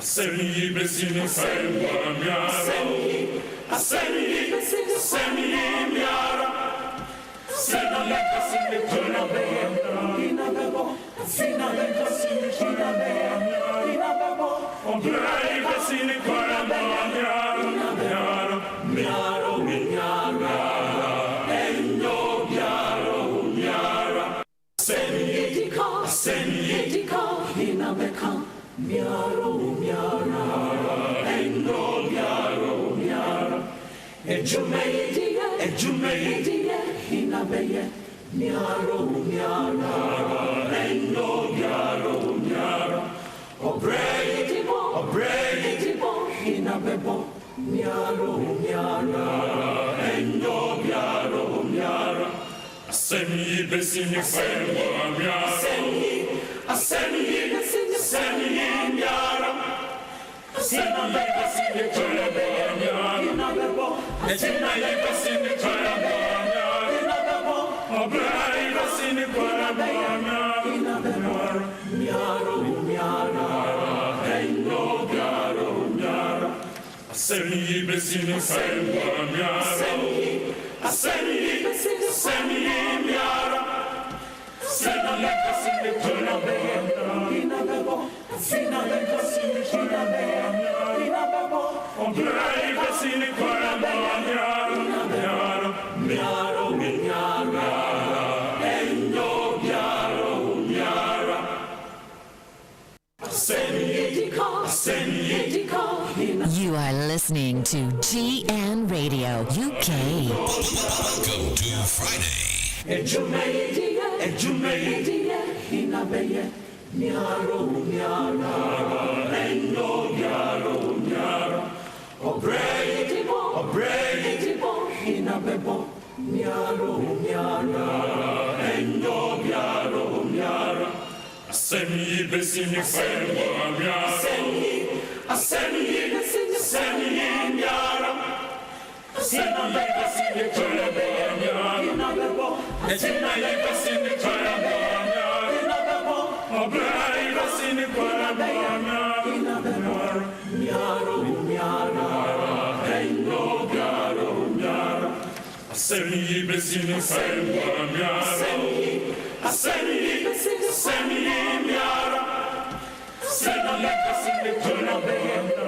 Semi besini saywa miara. Semi miara. Semi besini kona bebo. Ina bebo. Sina besini kona bebo. Ina bebo. Oblai besini kona miara. Miara. Miara. Miara. Endo miara. Miara. Semi ina beka. Miaro, miara, endo miaro, miara. Ejume, hinabeye. Miaro, miara, endo miaro, miara. Obrei, hinabebo. Miaro, miara, endo miaro, miara. Semi besini femo miara. Semi miara. Sina besini kona miara. Sina besini kona miara. Obrai besini kona miara. Miaro, miara. Endo miaro, miara. Semi besini femo miara. Semi miara. Sina besini kona miara. Sina besini kona miara. Oblai besini kona miara. Miaro, miara. Endo miaro, miara. You are listening to GN Radio UK. Welcome to Friday. Ejume, hinabeye. Miaro, miara, endo miaro, miara. Obrei, hinabebo. Miaro, miara, endo miaro, miara. Semi besini femo miara. Semi miara. Sina besini kona miara. Sina besini kona miara. Oblai besini kona miara. Miaro, miara, endo miaro, miara. Semi besini femo miara. Semi miara. Sina besini kona miara.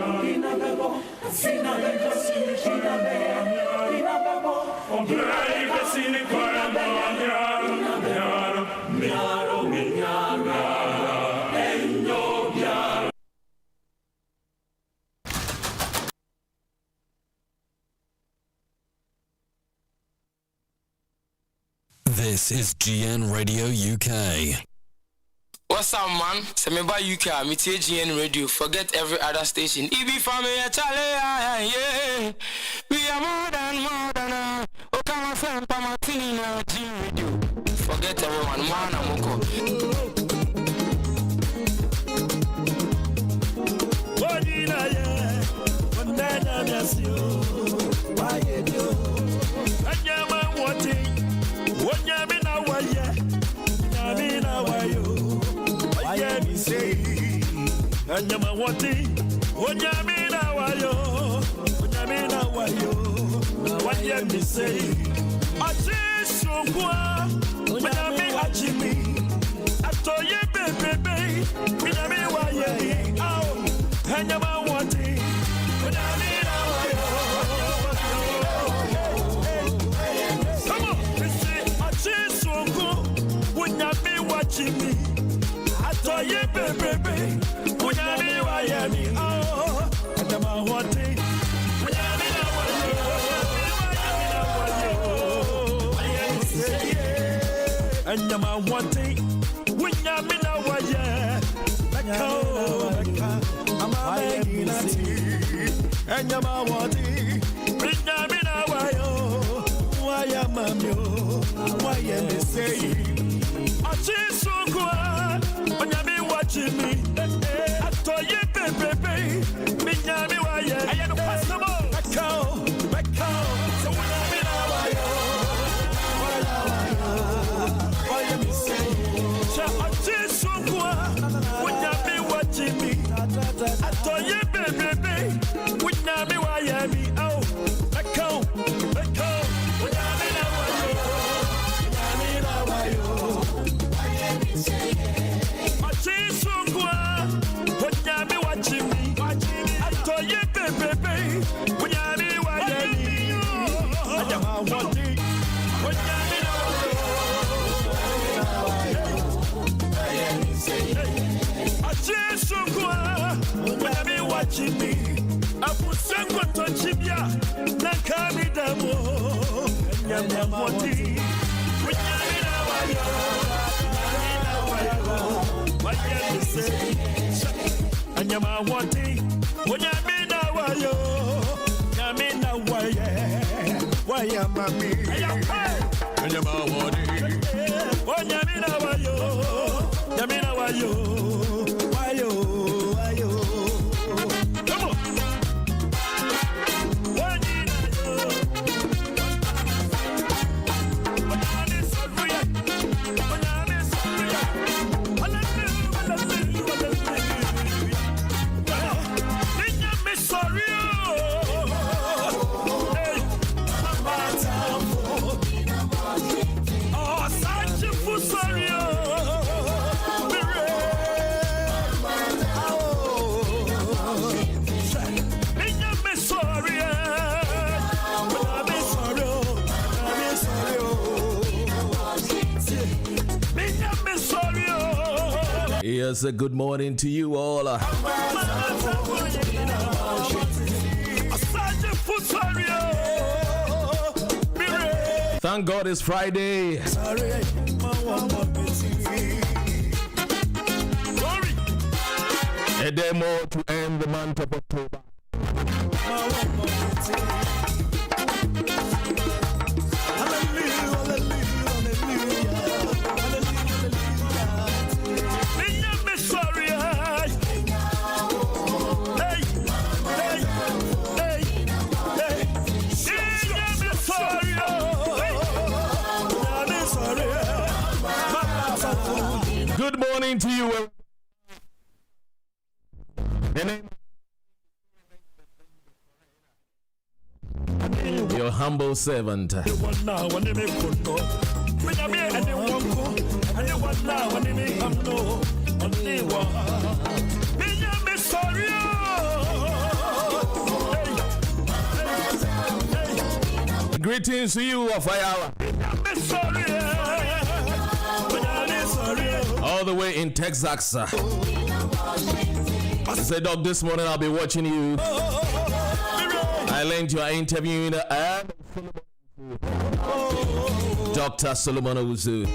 Sina besini kona miara. Oblai besini kona miara. Miaro, miara, endo miara. This is GN Radio UK. What's up, man? Semeba UK, me GN Radio. Forget every other station. EB family, Charlie, yeah. We are more than. Oh, come on, friend, Pamatino, GN Radio. Forget everyone, man, Amoko. Anyama wati, onyamina wayo, wanye mi say. Achi sungwa, onyami achimi, atoye bebe, minyami waye, ao. Anyama wati, onyamina wayo. Come on, we say achi sungwa, onyami wachimi, atoye bebe. Unyami wa yami, oh, Anyama wati, unyami na wayo, Anyama wati, unyami na wayo, Beka, amame nati, Anyama wati, unyami na wayo, waya mamyo, waya mesei, achisukwa, unyami wachimi. Atoye bebe, minyami waye. Ayano pasamo. Beko. So unyami na wayo. Waye mi say. Cha achi sungwa. Unyami wachimi. Atoye baby, with Nami Wayami, oh, let go, let go. Jimmy, I put Sango to Jibia, Nakami Damo, and Yamati. And Yamawati, when Yamina Wayo, Yamina Waya, Wayamami, and Yamawati, when Yamina Wayo, Yamina Wayo, Wayo. Yes, a good morning to you all. Thank God it's Friday. A day more to end the month of October. Good morning to you. Your humble servant. Greetings to you, Afayala. All the way in Texas. I said, Doc, this morning I'll be watching you. I learned you are interviewing Dr. Solomon OWUSU.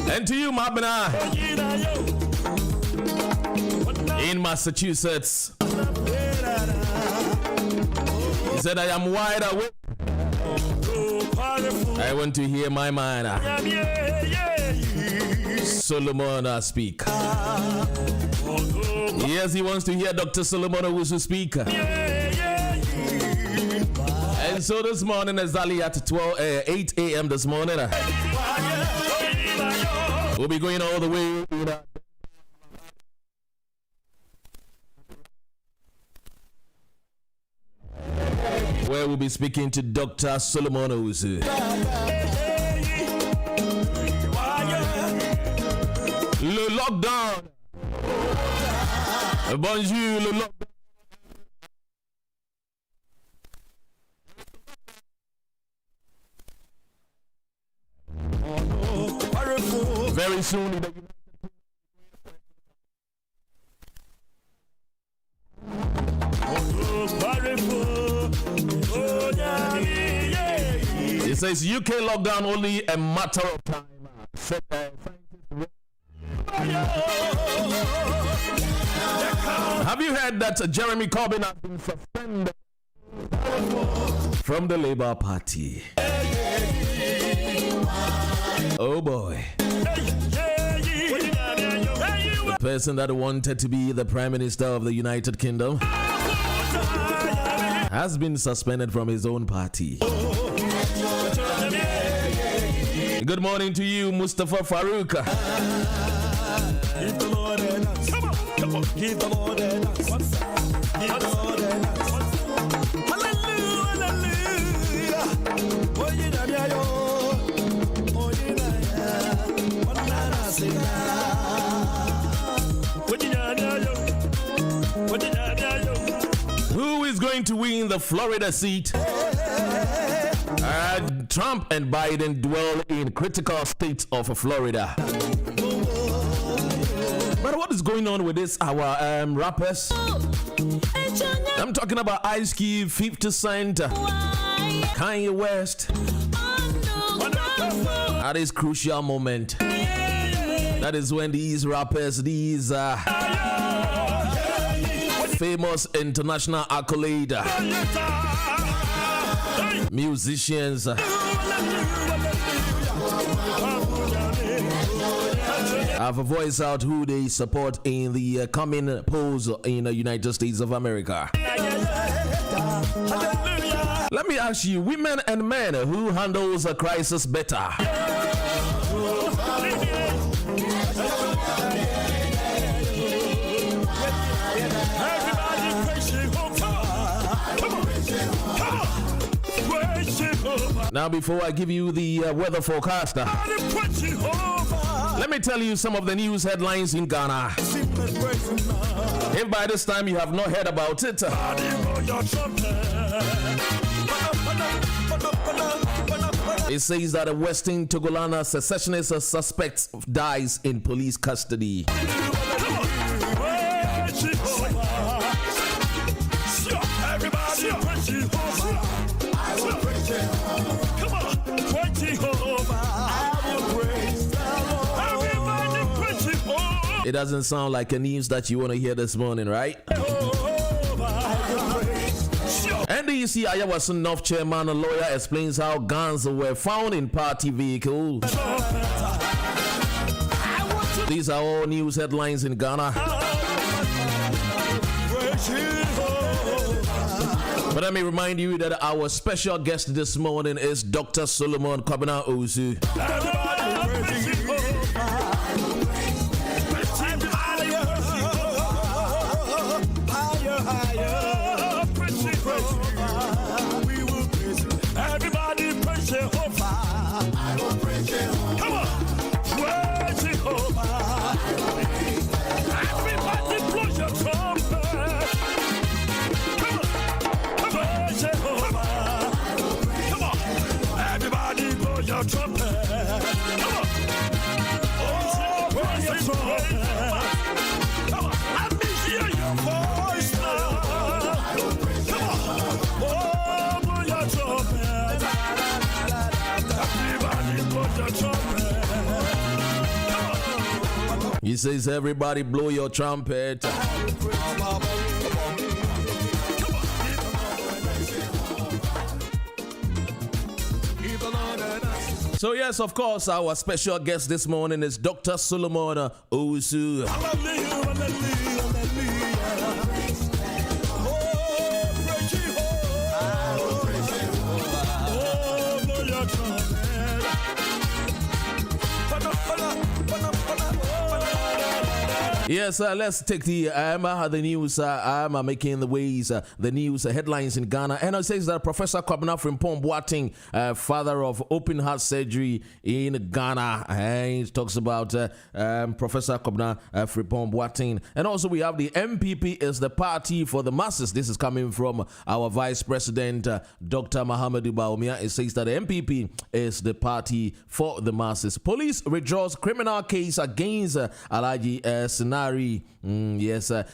And to you, Mabena, in Massachusetts. He said, I am wide awake. I want to hear my mind. Solomon speak. Yes, he wants to hear Dr. Solomon OWUSU speak. And so this morning, exactly at 8 a.m. this morning, we'll be going all the way. Where we'll be speaking to Dr. Solomon OWUSU. Le lockdown. Bonjour, le lockdown. Very soon, it says UK lockdown only a matter of time. Have you heard that Jeremy Corbyn has been suspended from the Labour Party? Oh boy. The person that wanted to be the Prime Minister of the United Kingdom has been suspended from his own party. Good morning to you, Mustafa Farouk. Give the Lord a dance. Come on. Give the Lord a dance. Give the Lord a dance. Hallelujah, hallelujah. Oh, you know me, ayo. Oh, you know me, what na sing na. What you know me, ayo. What you know me, ayo. Who is going to win the Florida seat? Trump and Biden dwell in critical states of Florida. But what is going on with this, our rappers? I'm talking about Ice Cube, 50 Cent, Kanye West. At this crucial moment, that is when these rappers, these famous international accolade musicians have a voice out who they support in the coming polls in the United States of America. Let me ask you, women and men, who handles a crisis better? Now, before I give you the weather forecast, let me tell you some of the news headlines in Ghana. If by this time you have not heard about it, it says that a Western Togolana secessionist suspect dies in police custody. It doesn't sound like a news that you want to hear this morning, right? NDC Ayawason North chairman and lawyer explains how guns were found in party vehicles. These are all news headlines in Ghana. But let me remind you that our special guest this morning is Dr. Solomon KWABENA OWUSU. He says, everybody blow your trumpet. So yes, of course, our special guest this morning is Dr. Solomon OWUSU. Yes, let's take the news. I'm making the ways, the news headlines in Ghana. And it says that Professor KWABENA Frimpong Boateng, father of open heart surgery in Ghana, he talks about Professor KWABENA Frimpong Boateng. And also we have the MPP is the party for the masses. This is coming from our Vice President, Dr. Mahamadou Bawumia. It says that the MPP is the party for the masses. Police withdraws criminal case against Alhaji Sinari.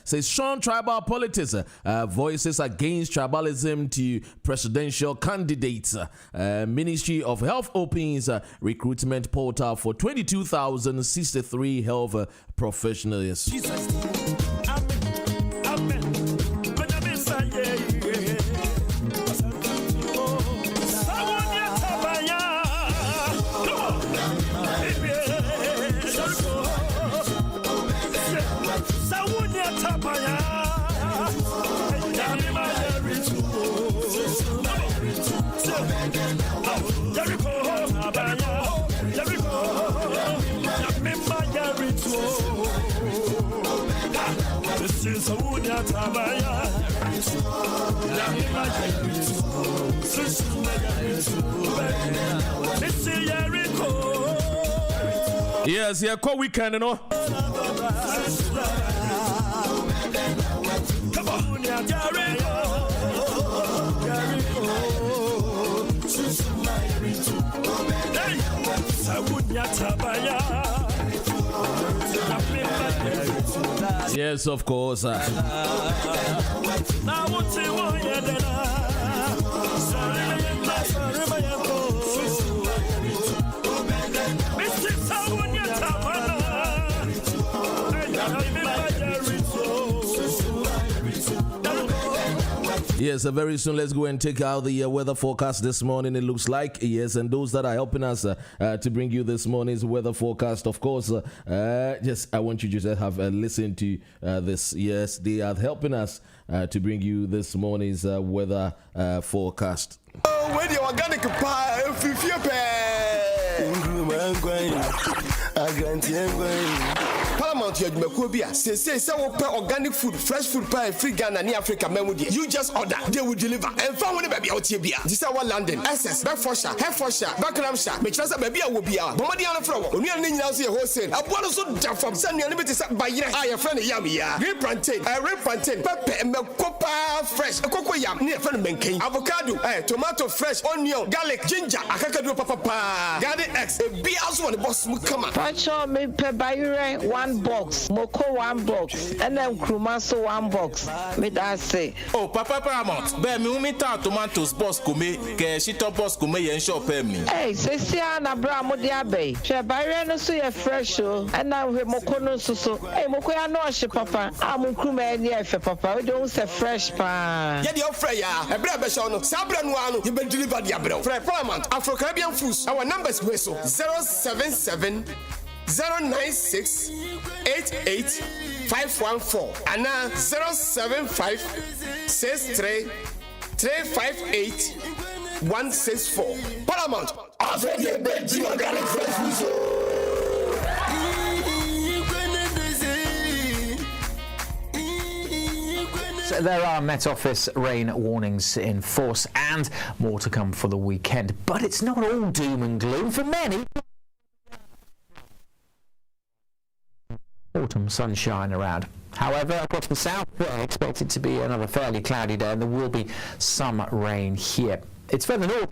Says strong tribal politics, voices against tribalism to presidential candidates. Ministry of Health opens recruitment portal for 22,063 health professionals. This is a Wunya Tabaya. This is Jericho. Yes, yeah, call weekend, you know. Come on, Jericho. Hey, Wunya Tabaya. Yes, of course. Yes, very soon let's go and take out the weather forecast this morning. It looks like, yes, and those that are helping us to bring you this morning's weather forecast, of course, yes, I want you to just have a listen to this. Yes, they are helping us to bring you this morning's weather forecast. Oh, where the organic pie, if Paramount Yadmakobia says organic food, fresh food pie, free Ghana, near Africa, Memudi. You just order, they will deliver. And found baby out here. This is our London, SS, Bedfordshire, Hertfordshire, Buckinghamshire, Manchester, baby, will be our Bomadiana Flower. We are named out here wholesale. I want to so from Sunday Limited by your friend Yamia, red plantain, pepper, and copa fresh, a cocoa yam near friend Menking, avocado, tomato fresh, onion, garlic, ginger, a cacado papa, garden eggs, a bee also on the boss will come up. Pacho me per buy one box, Moko one box, and then Krumaso one box. Me that say. Oh, Papa Paramount, bear me umita tomatoes boss kume, ke shito boss kume yen shop me. Hey, Sesia na bra mo dia bay. She buy no so ye fresh oh, and now we Moko no so. Hey, Moko ya no she papa. Amu Krume ni efe papa. We don't say fresh pa. Yeah, the offer ya. E bra be show no. Sabra no anu, you be deliver the abra. For Paramount, Afro Caribbean Foods. Our numbers we so 077 096 88 514 and now 075 63 358 164. Paramount. There are Met Office rain warnings in force and more to come for the weekend. But it's not all doom and gloom for many. Autumn sunshine around. However, across the south, we're expected to be another fairly cloudy day and there will be some rain here. It's further north.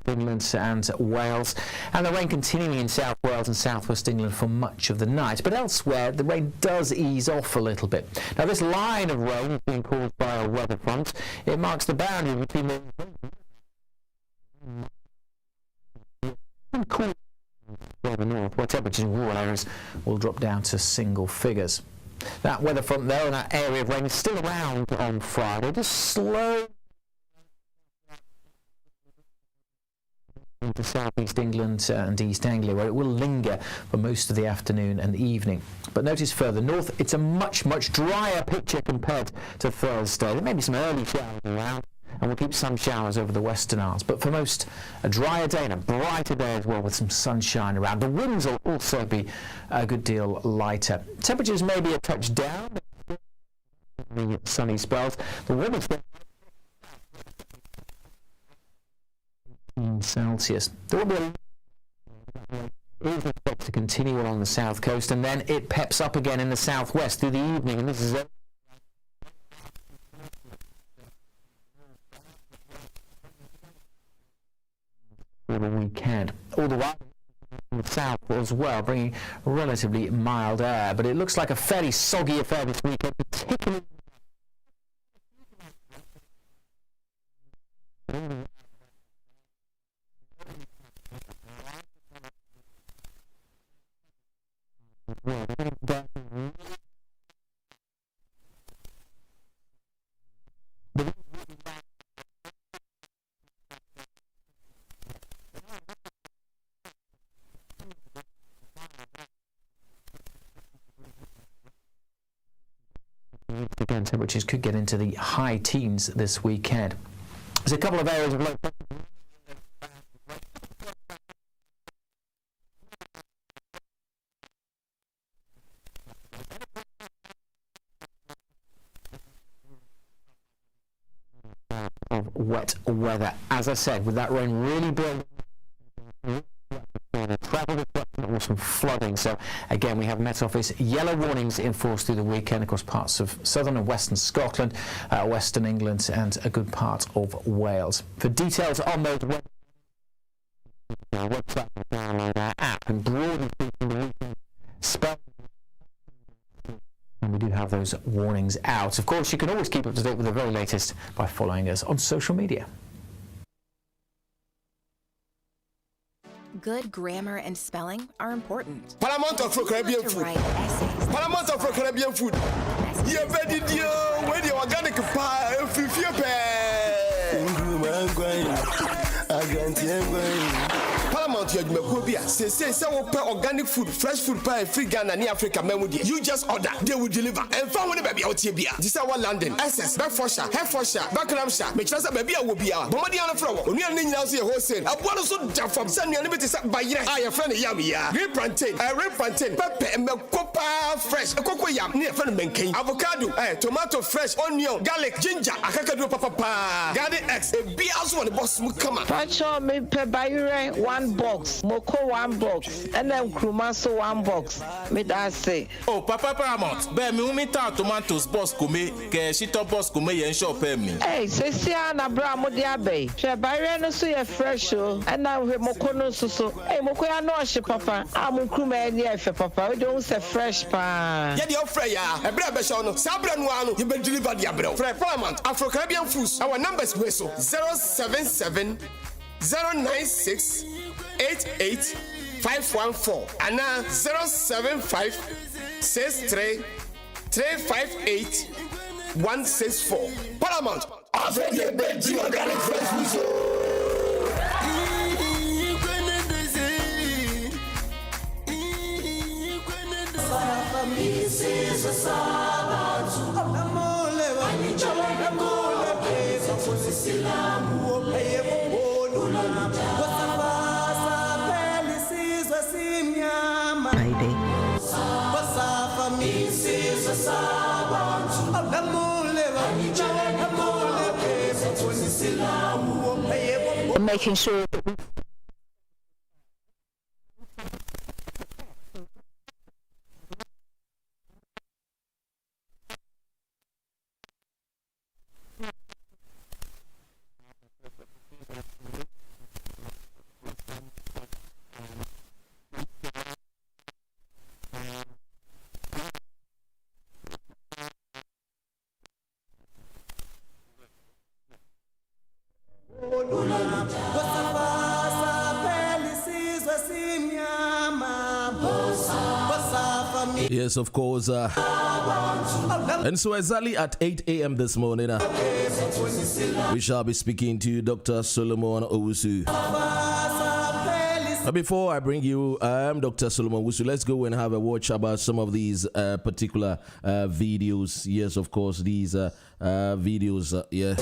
England and Wales, and the rain continuing in South Wales and Southwest England for much of the night, but elsewhere the rain does ease off a little bit. Now this line of rain is being caused by a weather front. It marks the boundary between the and cool further north, where temperatures in rural areas will drop down to single figures. That weather front there and that area of rain is still around on Friday, just slow into southeast England and East Anglia, where it will linger for most of the afternoon and evening. But notice further north, it's a much drier picture compared to Thursday. There may be some early showers around, and we'll keep some showers over the Western Isles. But for most, a drier day and a brighter day as well, with some sunshine around. The winds will also be a good deal lighter. Temperatures may be a touch down the sunny spells. The warmest in Celsius. There will be is expected to continue along the south coast, and then it peps up again in the southwest through the evening, and this is for the weekend. All the way in the south as well, bringing relatively mild air, but it looks like a fairly soggy affair this weekend, particularly again, temperatures could get into the high teens this weekend. There's a couple of areas of low pressure weather, as I said, with that rain really building. Travel disruption or some flooding. So again, we have Met Office yellow warnings in force through the weekend across parts of southern and western Scotland, western England, and a good part of Wales. For details on those website, download our app, and broadly speaking, the weekend spell. And we do have those warnings out. Of course, you can always keep up to date with the very latest by following us on social media. Good grammar and spelling are important. Paramount of Caribbean food. Paramount of Caribbean food. Yeah, baby, where the organic pie, Paramount Yagmekobia say organic food, fresh food pie, free Ghana, near Africa, Memudi. You just order, they will deliver. And found baby out here. This is our London, SS, Bedfordshire, Hertfordshire, Buckinghamshire, Manchester, baby, will be our Bomadiana Flower. When you are in now, see a wholesale. I want to jump from Sunny Unlimited by your friend Yamia, red plantain, pepper, and copa fresh, a cocoa yam near Fenamenkin, avocado, tomato fresh, onion, garlic, ginger, a cacado papa, garden eggs, a beer also on the boss will come up. Pacho me per bayure 1 box, Moko 1 box, and then Krumaso 1 box. Me that say. Oh, Papa Paramount, bear me umita tomatoes boss come, ke shito boss come yen shop me. Hey, Cecia na bra mo dia bay. She bayure no so ye fresh o, and now we Moko no so. Hey, Moko ya no she papa. Amu kruma eni efe papa. We don't say fresh pa. Yeah, the offer ya. E bra be show no. Sabra no anu, you be deliver the abra. For Paramount, Afro Caribbean Foods. Our numbers we so 077 096 88514 and now 075 63 358 164. Paramount. Africa Benji organic fresh food. I'm making sure that we Yes, of course. And so exactly at 8 a.m. this morning, we shall be speaking to Dr. Solomon OWUSU. But before I bring you Dr. Solomon OWUSU, let's go and have a watch about some of these particular videos. Yes, of course, these videos. Yeah.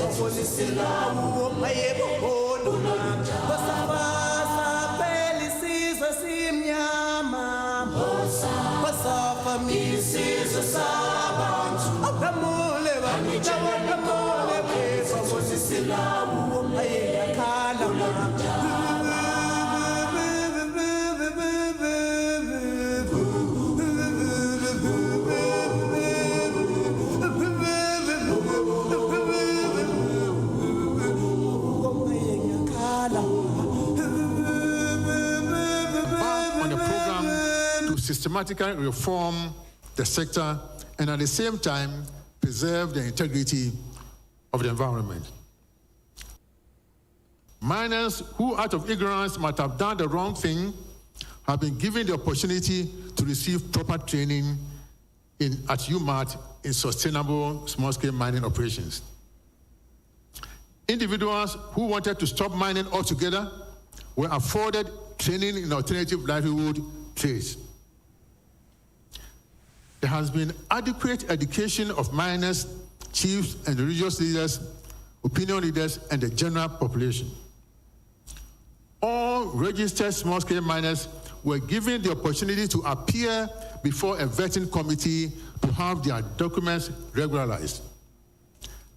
Systematically reform the sector and at the same time preserve the integrity of the environment. Miners who out of ignorance might have done the wrong thing have been given the opportunity to receive proper training at UMAT in sustainable small-scale mining operations. Individuals who wanted to stop mining altogether were afforded training in alternative livelihood trades. There has been adequate education of miners, chiefs, and religious leaders, opinion leaders, and the general population. All registered small-scale miners were given the opportunity to appear before a vetting committee to have their documents regularized.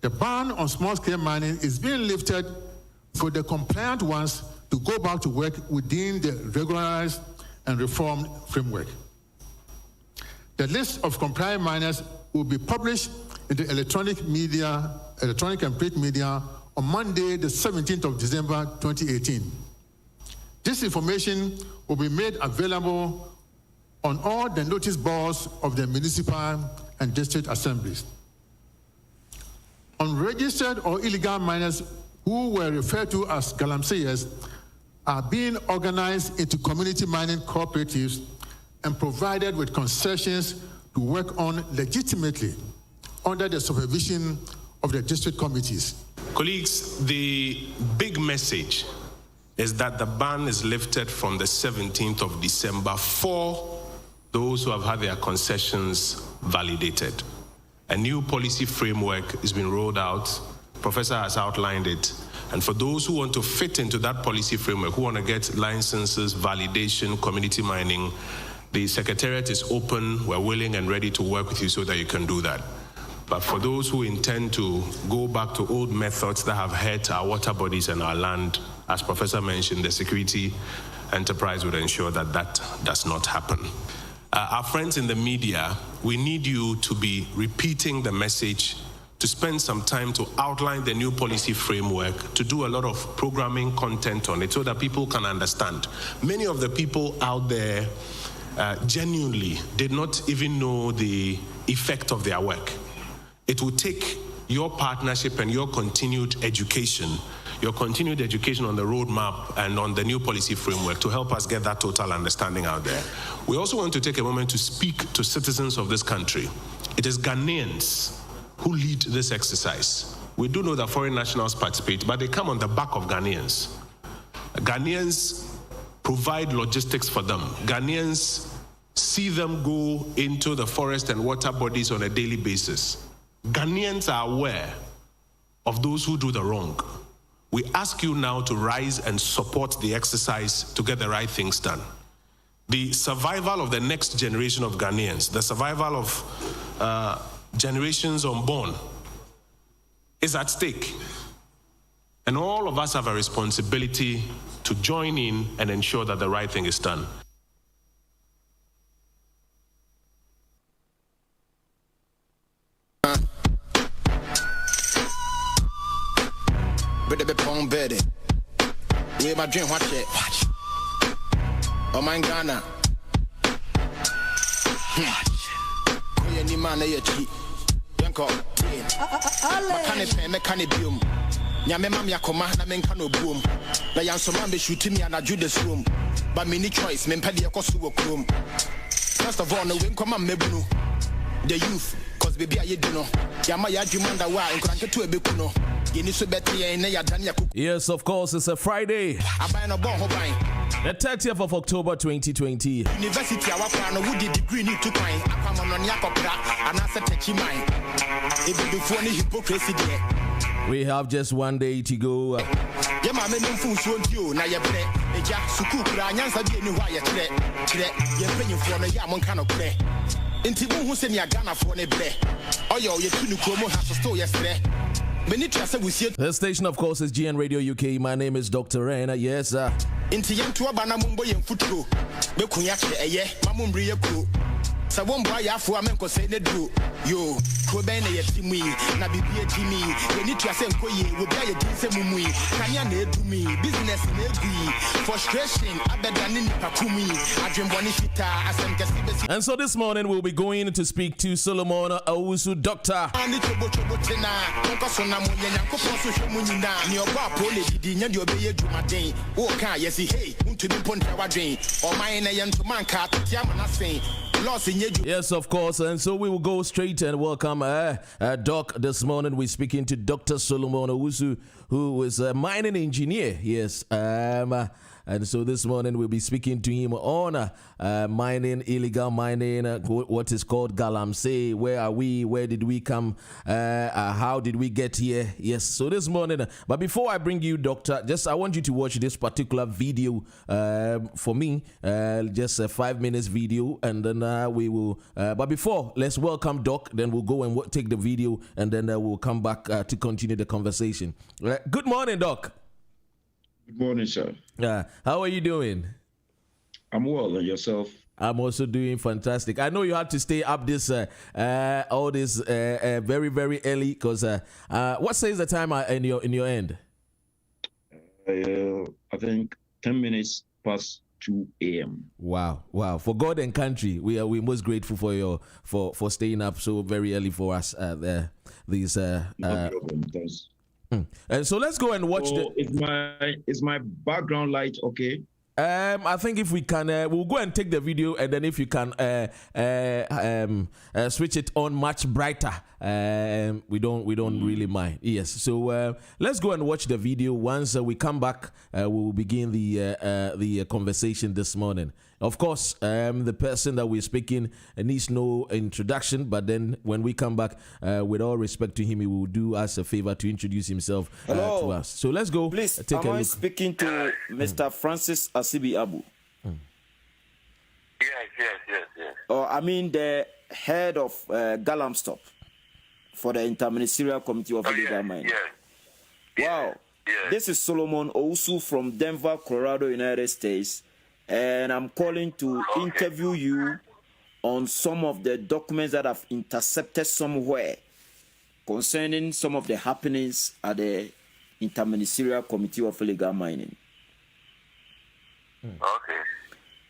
The ban on small-scale mining is being lifted for the compliant ones to go back to work within the regularized and reformed framework. The list of compliant miners will be published in the electronic and print media on Monday, the 17th of December, 2018. This information will be made available on all the notice boards of the municipal and district assemblies. Unregistered or illegal miners who were referred to as galamseyers are being organized into community mining cooperatives and provided with concessions to work on legitimately under the supervision of the district committees. Colleagues, the big message is that the ban is lifted from the 17th of December for those who have had their concessions validated. A new policy framework has been rolled out. Professor has outlined it. And for those who want to fit into that policy framework, who want to get licenses, validation, community mining, the Secretariat is open. We're willing and ready to work with you so that you can do that. But for those who intend to go back to old methods that have hurt our water bodies and our land, as Professor mentioned, the security enterprise would ensure that that does not happen. Our friends in the media, we need you to be repeating the message, to spend some time to outline the new policy framework, to do a lot of programming content on it so that people can understand. Many of the people out there genuinely did not even know the effect of their work. It will take your partnership and your continued education on the roadmap and on the new policy framework to help us get that total understanding out there. We also want to take a moment to speak to citizens of this country. It is Ghanaians who lead this exercise. We do know that foreign nationals participate, but they come on the back of Ghanaians. Ghanaians provide logistics for them. Ghanaians see them go into the forest and water bodies on a daily basis. Ghanaians are aware of those who do the wrong. We ask you now to rise and support the exercise to get the right things done. The survival of the next generation of Ghanaians, the survival of generations unborn is at stake. And all of us have a responsibility to join in and ensure that the right thing is done. But the pong bedding. We my dream, watch it. Watch. Oh my Ghana. Kuya ni man na yechi. Yanko. Mekane biom. Nyame mam yakoma na menka no boom. Na yansoma be shoot me na Judas room. But me ni choice, me mpede yakosu wo krom. First of all, no win come mebunu. The youth, cause baby I do no. Yama ya jumanda wa nkranke to ebeku no. Yes, of course, it's a Friday. The 30th of October 2020. University would degree need to find hypocrisy. We have just one day to go. The station, of course, is GN Radio UK. My name is Dr. Rena. Yes, sir. Sabomba ya fu amenko say ne do yo KWABENA ye timi na bibie timi we need to say nko ye we bia ye din se mumui kanya na edumi business na egui frustration abeda ni pakumi adwemboni fita asem kesi besi. And so this morning we'll be going to speak to Solomon OWUSU doctor. Ani chobo tena nko so na munye nyankopon so hwe munyina ni obo apole didi nya de obeye dwumaden wo kan yesi hey untumi pontra wadwen o man na ye ntoma nka tia manasen. Yes, of course. And so we will go straight and welcome Doc. This morning we're speaking to Dr. Solomon OWUSU, who is a mining engineer. Yes. And so this morning we'll be speaking to him on mining, illegal mining, what is called galamsey. Where are we? Where did we come? How did we get here? Yes. So this morning, but before I bring you, Doctor, I want you to watch this particular video for me. Just a 5 minutes video, and then we will. But before, let's welcome Doc. Then we'll go and take the video, and then we'll come back to continue the conversation. Good morning, Doc. Good morning, sir. How are you doing? I'm well, and yourself? I'm also doing fantastic. I know you had to stay up this all this very very early because what says the time in your end? I think 10 minutes past 2 a.m. Wow. For God and country, we most grateful for your for staying up so very early for us there. These no problem. Thanks. And so let's go and watch is my background light okay? I think if we can, we'll go and take the video, and then if you can switch it on much brighter, we don't really mind. Yes, so let's go and watch the video. Once we come back, we will begin the conversation this morning. Of course, the person that we're speaking needs no introduction, but then when we come back, with all respect to him, he will do us a favor to introduce himself to us. So let's go. Please, take a look. Am I speaking to Mr. Francis Asibi Abu? Yes. Or I mean the head of Galamstop for the Interministerial Committee of Illegal Mining. Wow. This is Solomon OWUSU from Denver, Colorado, United States. And I'm calling to interview you on some of the documents that I've intercepted somewhere concerning some of the happenings at the Interministerial Committee of Illegal Mining. Okay.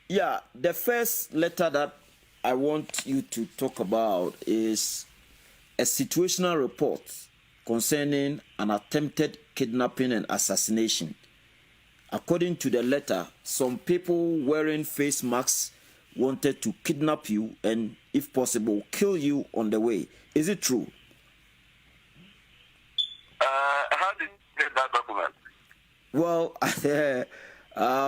Yeah, the first letter that I want you to talk about is a situational report concerning an attempted kidnapping and assassination. According to the letter, some people wearing face masks wanted to kidnap you and, if possible, kill you on the way. Is it true? How did you get that document? Well,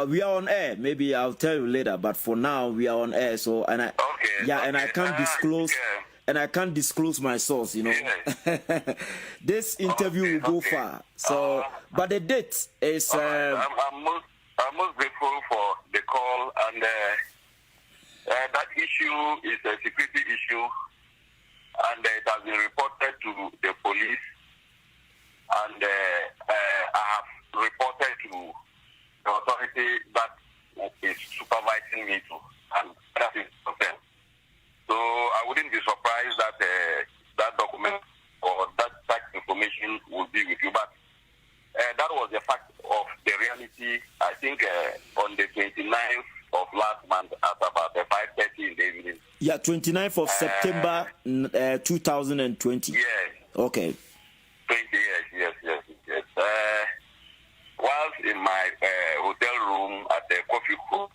we are on air. Maybe I'll tell you later, but for now we are on air. So and I can't disclose. And I can't disclose my source, you know. This interview will go far. So, but the date is. I'm most grateful for the call, and that issue is a security issue, and it has been reported to the police, and I have reported to the authority that is supervising me to, and that is concerned. So I wouldn't be surprised that that document or that information will be with you. But that was the fact of the reality. I think on the 29th of last month at about 5:30 in the evening. Yeah, 29th of September 2020. Yes. Okay. 20 years. Yes. Whilst in my hotel room at the coffee room.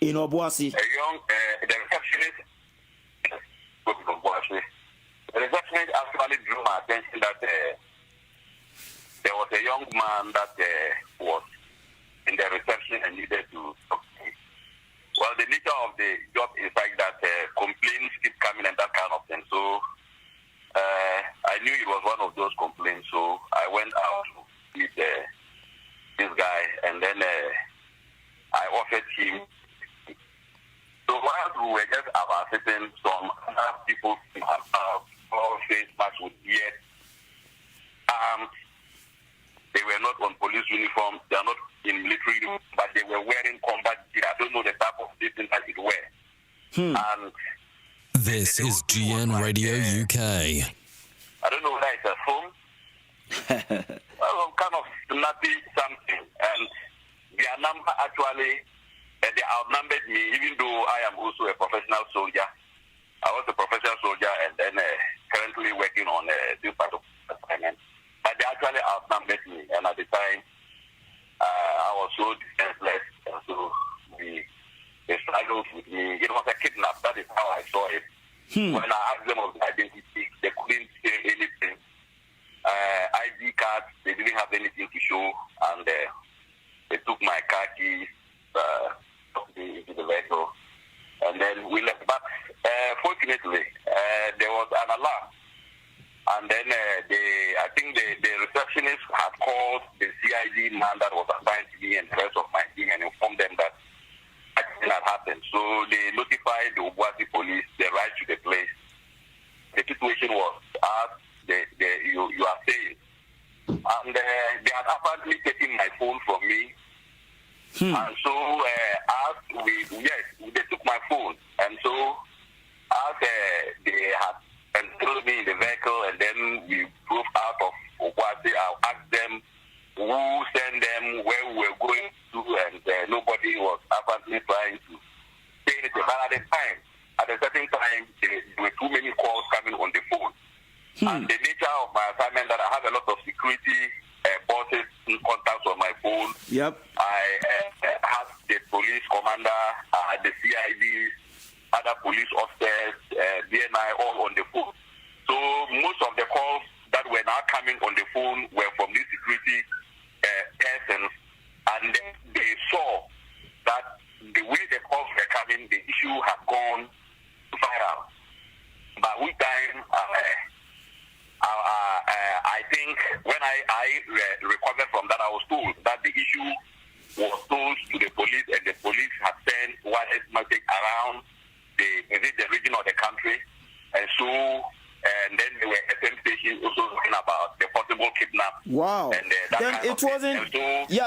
In Obuasi. A young, the receptionist actually drew my attention that there was a young man that was in the reception and needed to talk to me. Well, the nature of the job is like that complaints keep coming and that kind of thing. So I knew it was one of those complaints. So I went out to meet this guy, and then I offered him. So while we were just sitting, some other people all face masks with beard. They were not on police uniform. They are not in military uniform, but they were wearing combat gear. I don't know the type of thing that it were. And this is GN Radio UK. I don't know whether it's a phone. Some kind of snappy something. And their number actually, they outnumbered me, even though I am also a professional soldier. I was a professional soldier and then currently working on this part of assignment. But they actually outnumbered me. And at the time, I was so defenseless. And so they struggled with me. It was a kidnap. That is how I saw it. When I asked them of the identity, they couldn't say anything. ID cards, they didn't have anything to show. And they took my car keys into the vehicle. And then we left. But fortunately, there was an alarm. And then I think the receptionist had called the CID man that was assigned to me and the rest of my team and informed them that accident had happened. So they notified the Obuasi police. They arrived to the place. The situation was as you are saying. And they had apparently taken my phone from me. And so they took my phone. And so as they had enrolled me in the vehicle, and then we drove out of Okwasi, I asked them who sent them, where we were going to, and nobody was apparently trying to say anything. But at a certain time, there were too many calls coming on the phone. And the nature of my assignment, that I have a lot of security bosses in contact on my phone. Yep. I have the police commander, the CID, other police officers, BNI, all on the phone. So most of the calls that were now coming on the phone were from these security persons, and they saw that the way the calls were coming, the issue had gone viral. By which time, I think when I recovered from that, I was told that the issue was told to the police, and the police had sent one message around the region of the country, and so, and then there were FM stations also talking about the possible kidnap. Wow. And then it wasn't.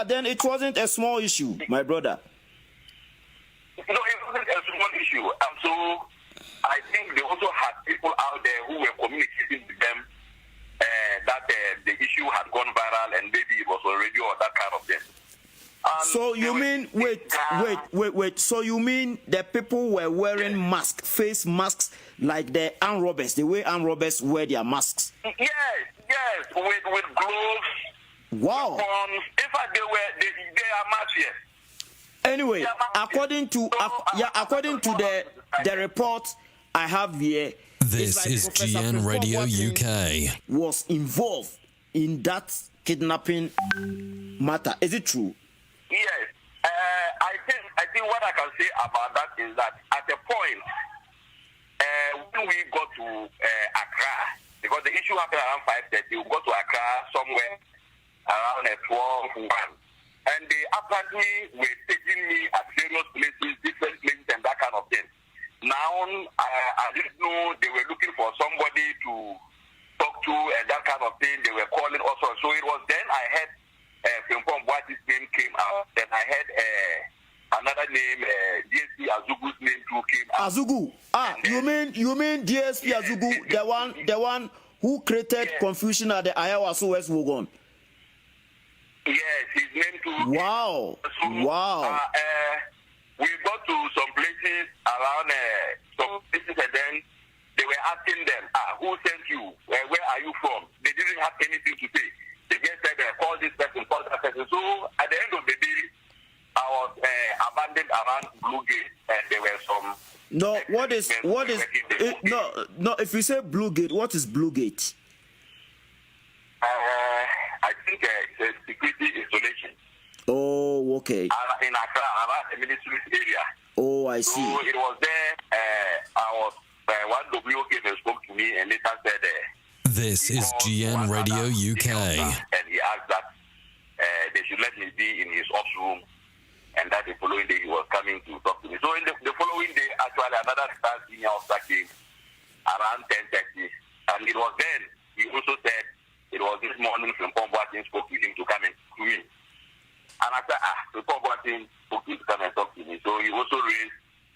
Then it wasn't a small issue, my brother. No, it wasn't a small issue, and so I think they also had people out there who were communicating with them that the issue had gone viral, and maybe it was already or that kind of thing. So you mean wait? So you mean the people were wearing masks, face masks, like the armed robbers, the way armed robbers wear their masks? Yes, with gloves. Wow. In fact, they are masks, yes. Anyway, according to the report I have here, this is GN Radio UK. Was involved in that kidnapping matter. Is it true? Yes. I think what I can say about that is that at a point when we got to Accra, because the issue happened around 5:30, we got to Accra somewhere around 12:01, and they apparently were taking me at various places, different places, and that kind of thing. Now, I didn't know they were looking for somebody to talk to and that kind of thing. They were calling also. So it was then I heard Frimpong Boati's name came out. Then I heard another name, DSP Azugu's name too came out. Azugu. You mean DSP Azugu, the one who created confusion at the Ayawaso West Wogon? Yes, his name too. Wow. Wow. We got to some places around some places, and then they were asking them, who sent you? Where are you from? They didn't have anything to say. They just said, call this person, call that person. So at the end of the day, I was abandoned around Blue Gate, and there were some. No, what is no? If you say Blue Gate, what is Blue Gate? I think it's a security installation. Oh, okay. In Accra, around the military area. Oh, I see. So it was there. I was one WO came and spoke to me, and later said, "This is GN Radio UK." And he asked that they should let me be in his ops room, and that the following day he was coming to talk to me. So in the following day, actually, another senior officer came around 10:30, and it was then he also said it was this morning from Pomboatin spoke to him to come and to me. And I said, the Pomboatin spoke to him to come and talk to me. So he also raised.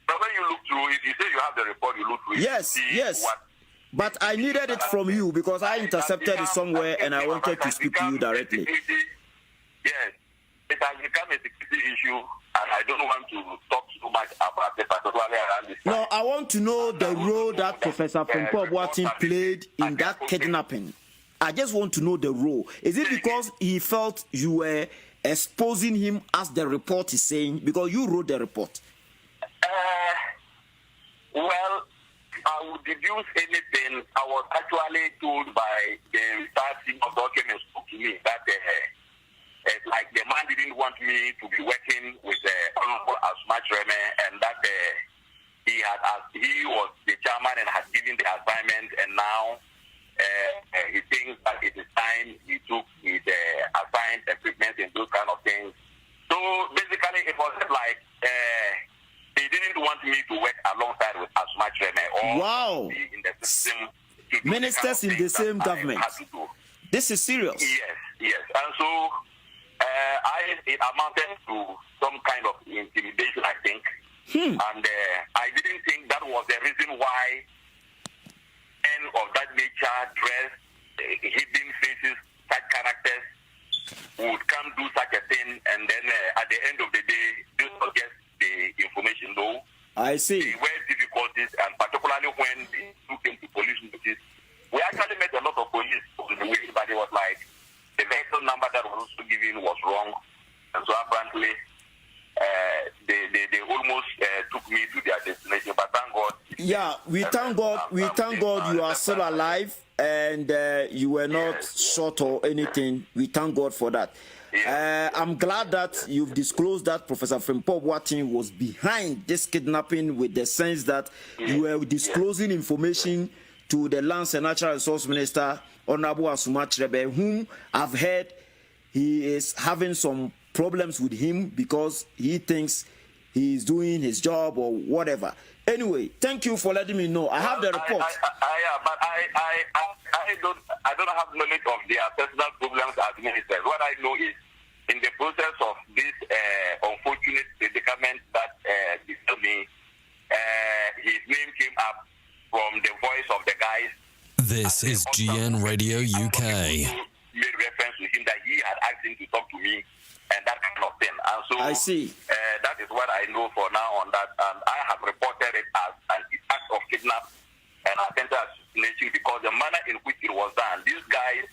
But when you look through, if you say you have the report, you look through it. Yes. But I needed it from you because I intercepted it somewhere and I wanted to speak to you directly. Yes, it has become a security issue, and I don't want to talk too much about it, particularly around this. No, I want to know the role that Professor Frimpong Boatin played in that kidnapping. I just want to know the role. Is it because he felt you were exposing him, as the report is saying, because you wrote the report? Well, I would deduce anything. I was actually told by the retired senior documents to me that like the man didn't want me to be working with Honorable Asmat Reme, and that he was the chairman and had given the assignment, and now he thinks that it is time he took his assigned equipment and those kind of things. So basically, it wasn't like he didn't want me to work alongside with Asmat Reme or be in the system. Ministers in the same government. This is serious. Yes. And so it amounted to some kind of intimidation, I think. And I didn't think that was the reason why men of that nature, dress, hidden faces, such characters would come do such a thing, and then at the end of the day, this will get the information. Though I see. There were difficulties, and particularly when they came to police notice, we actually met a lot of police on the way, but it was like the vehicle number that was also given was wrong, and so apparently they almost took me to their destination. But thank God. Yeah, we thank God. We thank God you are still alive and you were not shot or anything. We thank God for that. I'm glad that you've disclosed that Professor Frimpong Boateng was behind this kidnapping, with the sense that you were disclosing information to the Lands and Natural Resource Minister, Honorable Asuma Chirebe, whom I've heard he is having some problems with him because he thinks he's doing his job or whatever. Anyway, thank you for letting me know. I have the report. I don't have knowledge of their personal problems as ministers. What I know is, in the process of this unfortunate predicament that befell me, his name came up from the voice of the guys. This is GN Radio UK. Made reference to him that he had asked him to talk to me and that kind of thing. And so I see. That is what I know for now on that. And I have reported it as an act of kidnap and attempted assassination because the manner in which it was done, these guys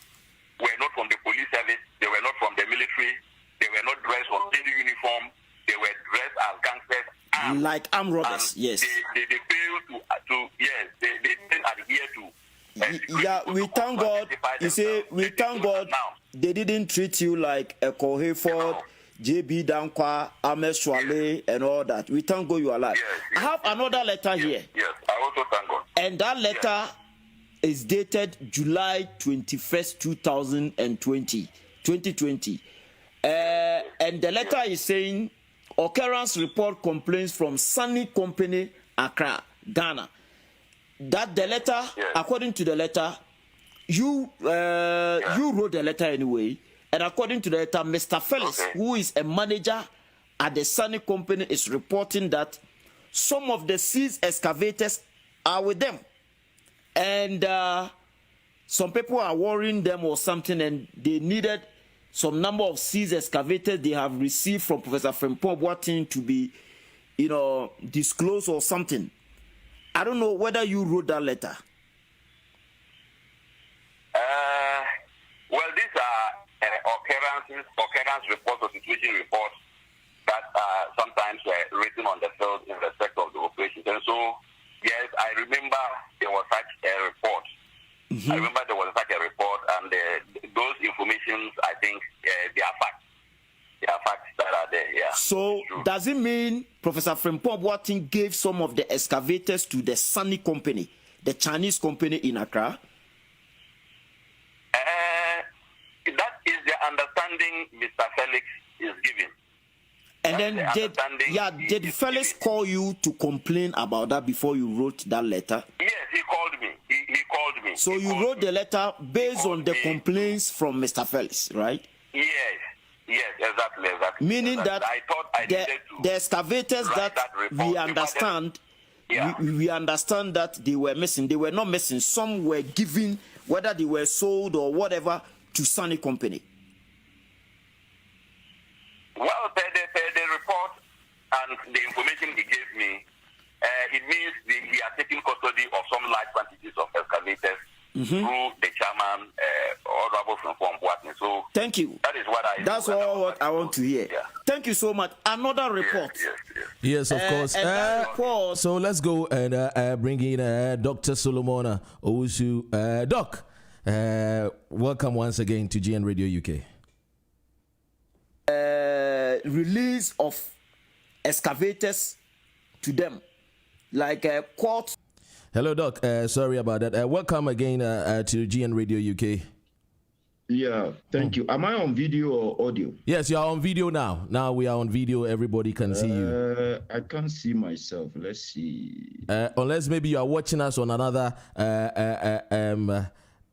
were not from the police service, they were not from the military, they were not dressed on any uniform, they were dressed as gangsters. Like armed robbers, yes. They failed they didn't adhere to. Yeah, we thank God. You see, we thank God they didn't treat you like a Koheford, JB Dankwa, Ahmed Swale, and all that. We thank God you are alive. I have another letter here. Yes, I also thank God. And that letter is dated July 21st, 2020. And the letter is saying, occurrence report complaints from Sunny Company, Accra, Ghana. That the letter, according to the letter, you wrote the letter anyway, and according to the letter, Mr. Felix, who is a manager at the Sunny Company, is reporting that some of the seized excavators are with them, and some people are worrying them or something, and they needed some number of seized excavators they have received from Professor Frimpong Boateng to be, disclosed or something. I don't know whether you wrote that letter. Well, these are occurrence reports or situation reports that sometimes were written on the field in respect of the operations. And so, yes, I remember there was such a report. I remember there was such a report, and those informations, I think, they are facts. They are facts that are there, yeah. So, does it mean Professor Frimpong Boateng gave some of the excavators to the Sunny Company, the Chinese company in Accra? That is the understanding Mr. Felix is giving. And then did Felix call you to complain about that before you wrote that letter? Yes, he called me. He called me. So you wrote the letter based on the complaints from Mr. Felix, right? Yes, exactly. Meaning that I thought I needed to the excavators that we understand, we understand that they were missing. They were not missing. Some were given, whether they were sold or whatever, to Sunny Company. Well, the report and the information he gave me, it means he has taken custody of some large quantities of excavators through the chairman, Honorable Frimpong Boateng. So thank you. That is what That's all what I want to hear. Yeah. Thank you so much. Another report. Yes, of course. So let's go and bring in Dr. Solomon OWUSU. Doc, welcome once again to GN Radio UK. Release of excavators to them, like a court. Hello, Doc. Sorry about that. Welcome again to GN Radio UK. Yeah, thank you. Am I on video or audio? Yes, you are on video now. Now we are on video. Everybody can see you. I can't see myself. Let's see. Unless maybe you are watching us on another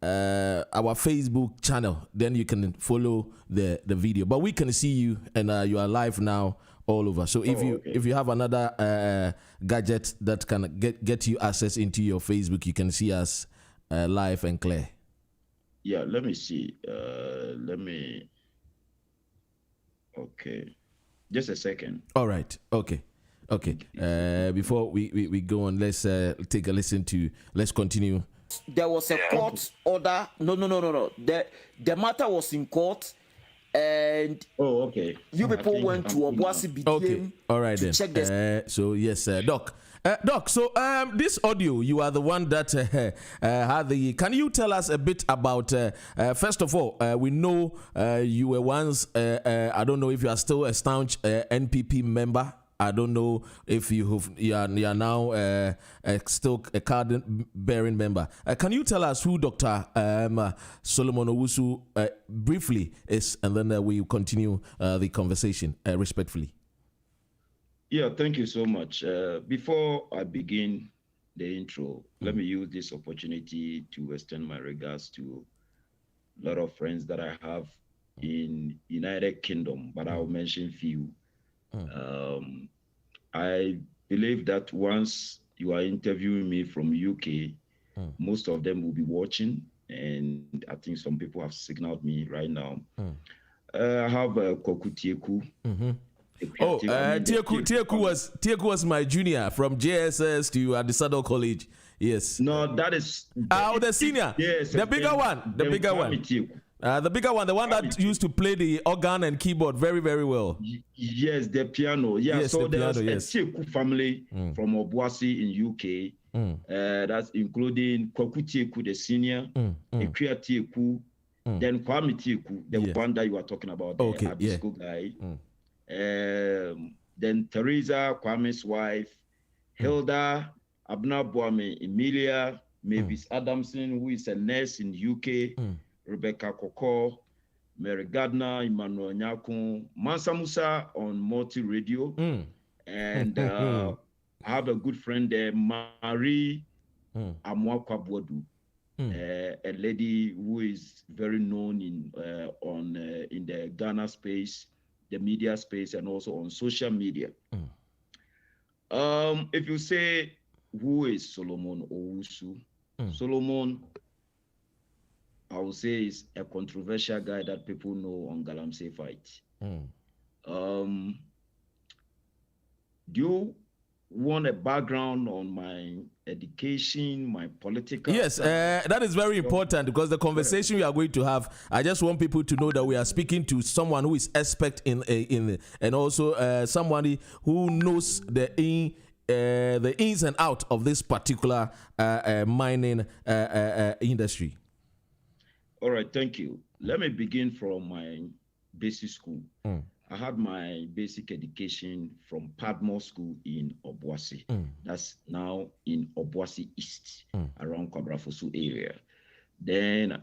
our Facebook channel. Then you can follow the video. But we can see you, and you are live now all over. So if you have another gadget that can get you access into your Facebook, you can see us live and clear. Yeah, let me see. Okay, just a second. All right. Okay. Before we go on, let's take a listen to. Let's continue. There was a court order. No. The matter was in court, and you people went to Obuasi BTM. Okay, all right then. Check this. So yes, Doc. Doc, so this audio, you are the one that had the. Can you tell us a bit about? First of all, we know you were once. I don't know if you are still a staunch NPP member. I don't know if you are now still a card-bearing member. Can you tell us who Dr. Solomon OWUSU briefly is, and then we continue the conversation respectfully. Yeah, thank you so much. Before I begin the intro, let me use this opportunity to extend my regards to a lot of friends that I have in United Kingdom, but I'll mention few. I believe that once you are interviewing me from UK, most of them will be watching, and I think some people have signaled me right now. I have Koku Tieku. Tieku was my junior from JSS to Adisado College. Yes. No, that is the senior. Yes, the bigger one. The bigger one. The bigger one, the one that used to play the organ and keyboard very, very well. Yes, the piano. Yeah, yes, so there's a Tieku family from Obuasi in UK. That's including Kwaku Tieku, the senior, Ekwia Tieku, then Kwame Tieku, the one that you are talking about, the Abisco guy. Then Teresa, Kwame's wife, Hilda, Abna Boame, Emilia, Mavis Adamson, who is a nurse in UK, Rebecca Koko, Mary Gardner, Emmanuel Nyakun, Mansa Musa on Multi Radio, and I have a good friend there, Marie Amwakwa Bodu, a lady who is very known in the Ghana space, the media space, and also on social media. If you say who is Solomon OWUSU, Solomon, I would say, is a controversial guy that people know on Galamsey fight. Do you want a background on my education, my political? Yes, that is very important, because the conversation we are going to have, I just want people to know that we are speaking to someone who is expert in and also somebody who knows the ins and out of this particular mining industry. All right, thank you. Let me begin from my basic school. I had my basic education from Padmore School in Obuasi. That's now in Obuasi East, around Kwabrafosu area. Then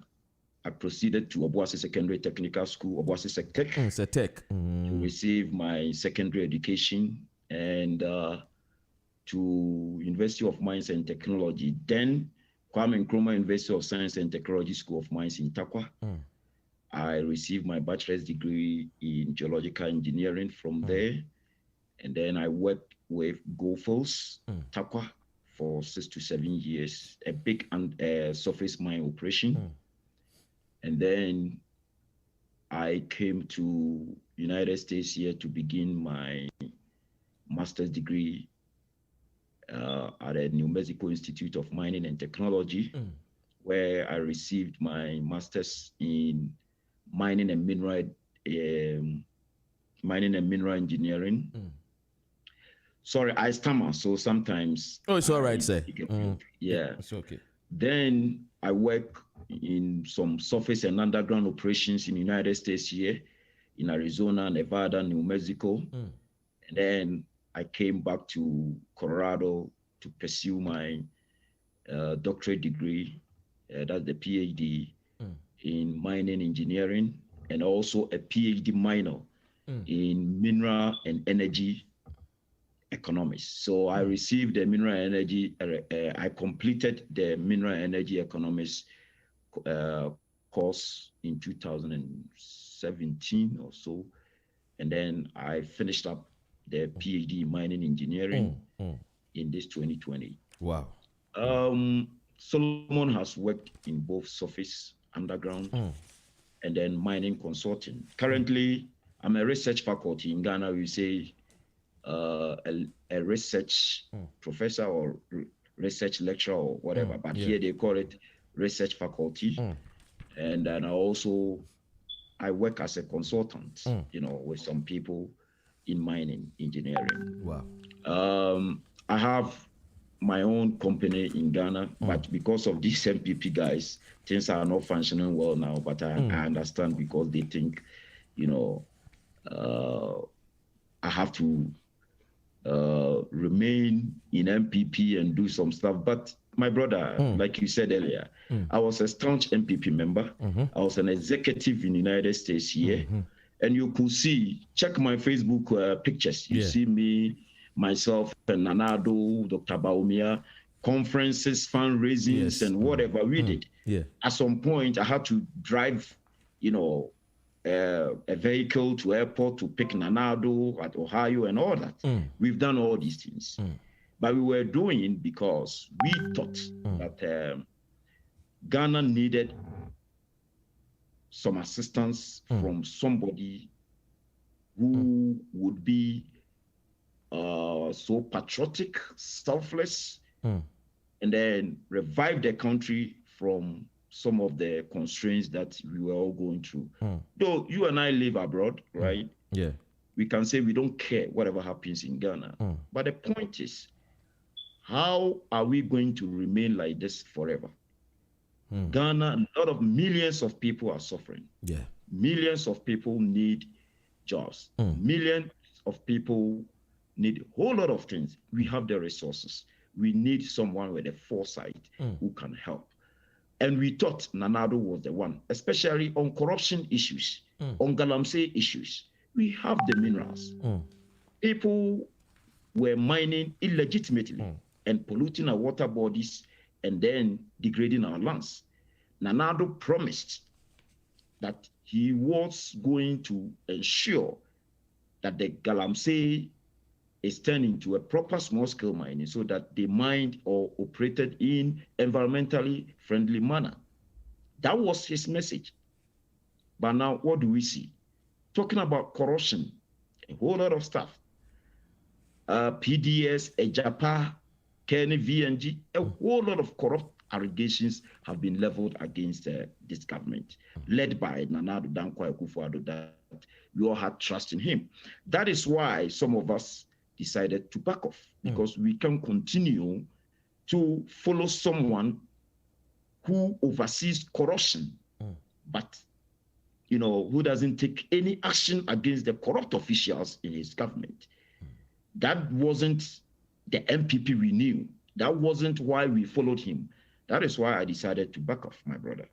I proceeded to Obuasi Secondary Technical School, Obuasi Sectech, to receive my secondary education, and to University of Mines and Technology. Then Kwame Nkrumah University of Science and Technology School of Mines in Takwa. I received my bachelor's degree in geological engineering from there. And then I worked with Goldfields, Takwa, for 6 to 7 years, a big surface mine operation. And then I came to United States here to begin my master's degree at the New Mexico Institute of Mining and Technology, where I received my master's in mining and mineral engineering. Sorry, I stammer, so sometimes. Oh, it's all right, sir. Yeah, it's okay. Then I work in some surface and underground operations in the United States here, in Arizona, Nevada, New Mexico, and then I came back to Colorado to pursue my doctorate degree, that's the PhD in mining engineering, and also a PhD minor in mineral and energy economics. So I received the mineral energy, I completed the mineral energy economics course in 2017 or so. And then I finished up the PhD in mining engineering in this 2020. Wow. Solomon has worked in both surface, underground, and then mining consulting. Currently, I'm a research faculty in Ghana. We say a research professor or research lecturer or whatever, but here they call it research faculty. And then I work as a consultant, with some people in mining engineering. Wow. I have my own company in Ghana, but because of these MPP guys, things are not functioning well now. But I understand, because they think, I have to remain in MPP and do some stuff. But my brother, like you said earlier, I was a staunch MPP member. I was an executive in the United States here. And you could check my Facebook pictures. You see me, myself, and Nanado, Dr. Baumia, conferences, fundraisings, and whatever we did. At some point, I had to drive, a vehicle to airport to pick Nanado at Ohio and all that. We've done all these things. But we were doing because we thought that Ghana needed some assistance from somebody who would be so patriotic, selfless, and then revive the country from some of the constraints that we were all going through. Though you and I live abroad, right? Yeah. We can say we don't care whatever happens in Ghana. But the point is, how are we going to remain like this forever? Ghana, a lot of millions of people are suffering. Yeah. Millions of people need jobs. Millions of people need a whole lot of things. We have the resources. We need someone with a foresight who can help. And we thought Nanado was the one, especially on corruption issues, on Galamsey issues. We have the minerals. People were mining illegitimately and polluting our water bodies and then degrading our lands. Nanado promised that he was going to ensure that the Galamsey is turned into a proper small-scale mining so that they mined or operated in environmentally friendly manner. That was his message. But now what do we see? Talking about corruption, a whole lot of stuff. PDS, Ejapa, Kenny VNG, a whole lot of corrupt allegations have been leveled against this government, led by Nanado Dankwa Akufo-Addo, that we all had trust in him. That is why some of us decided to back off, because we can continue to follow someone who oversees corruption, but who doesn't take any action against the corrupt officials in his government. That wasn't the MPP we knew. That wasn't why we followed him. That is why I decided to back off, my brother.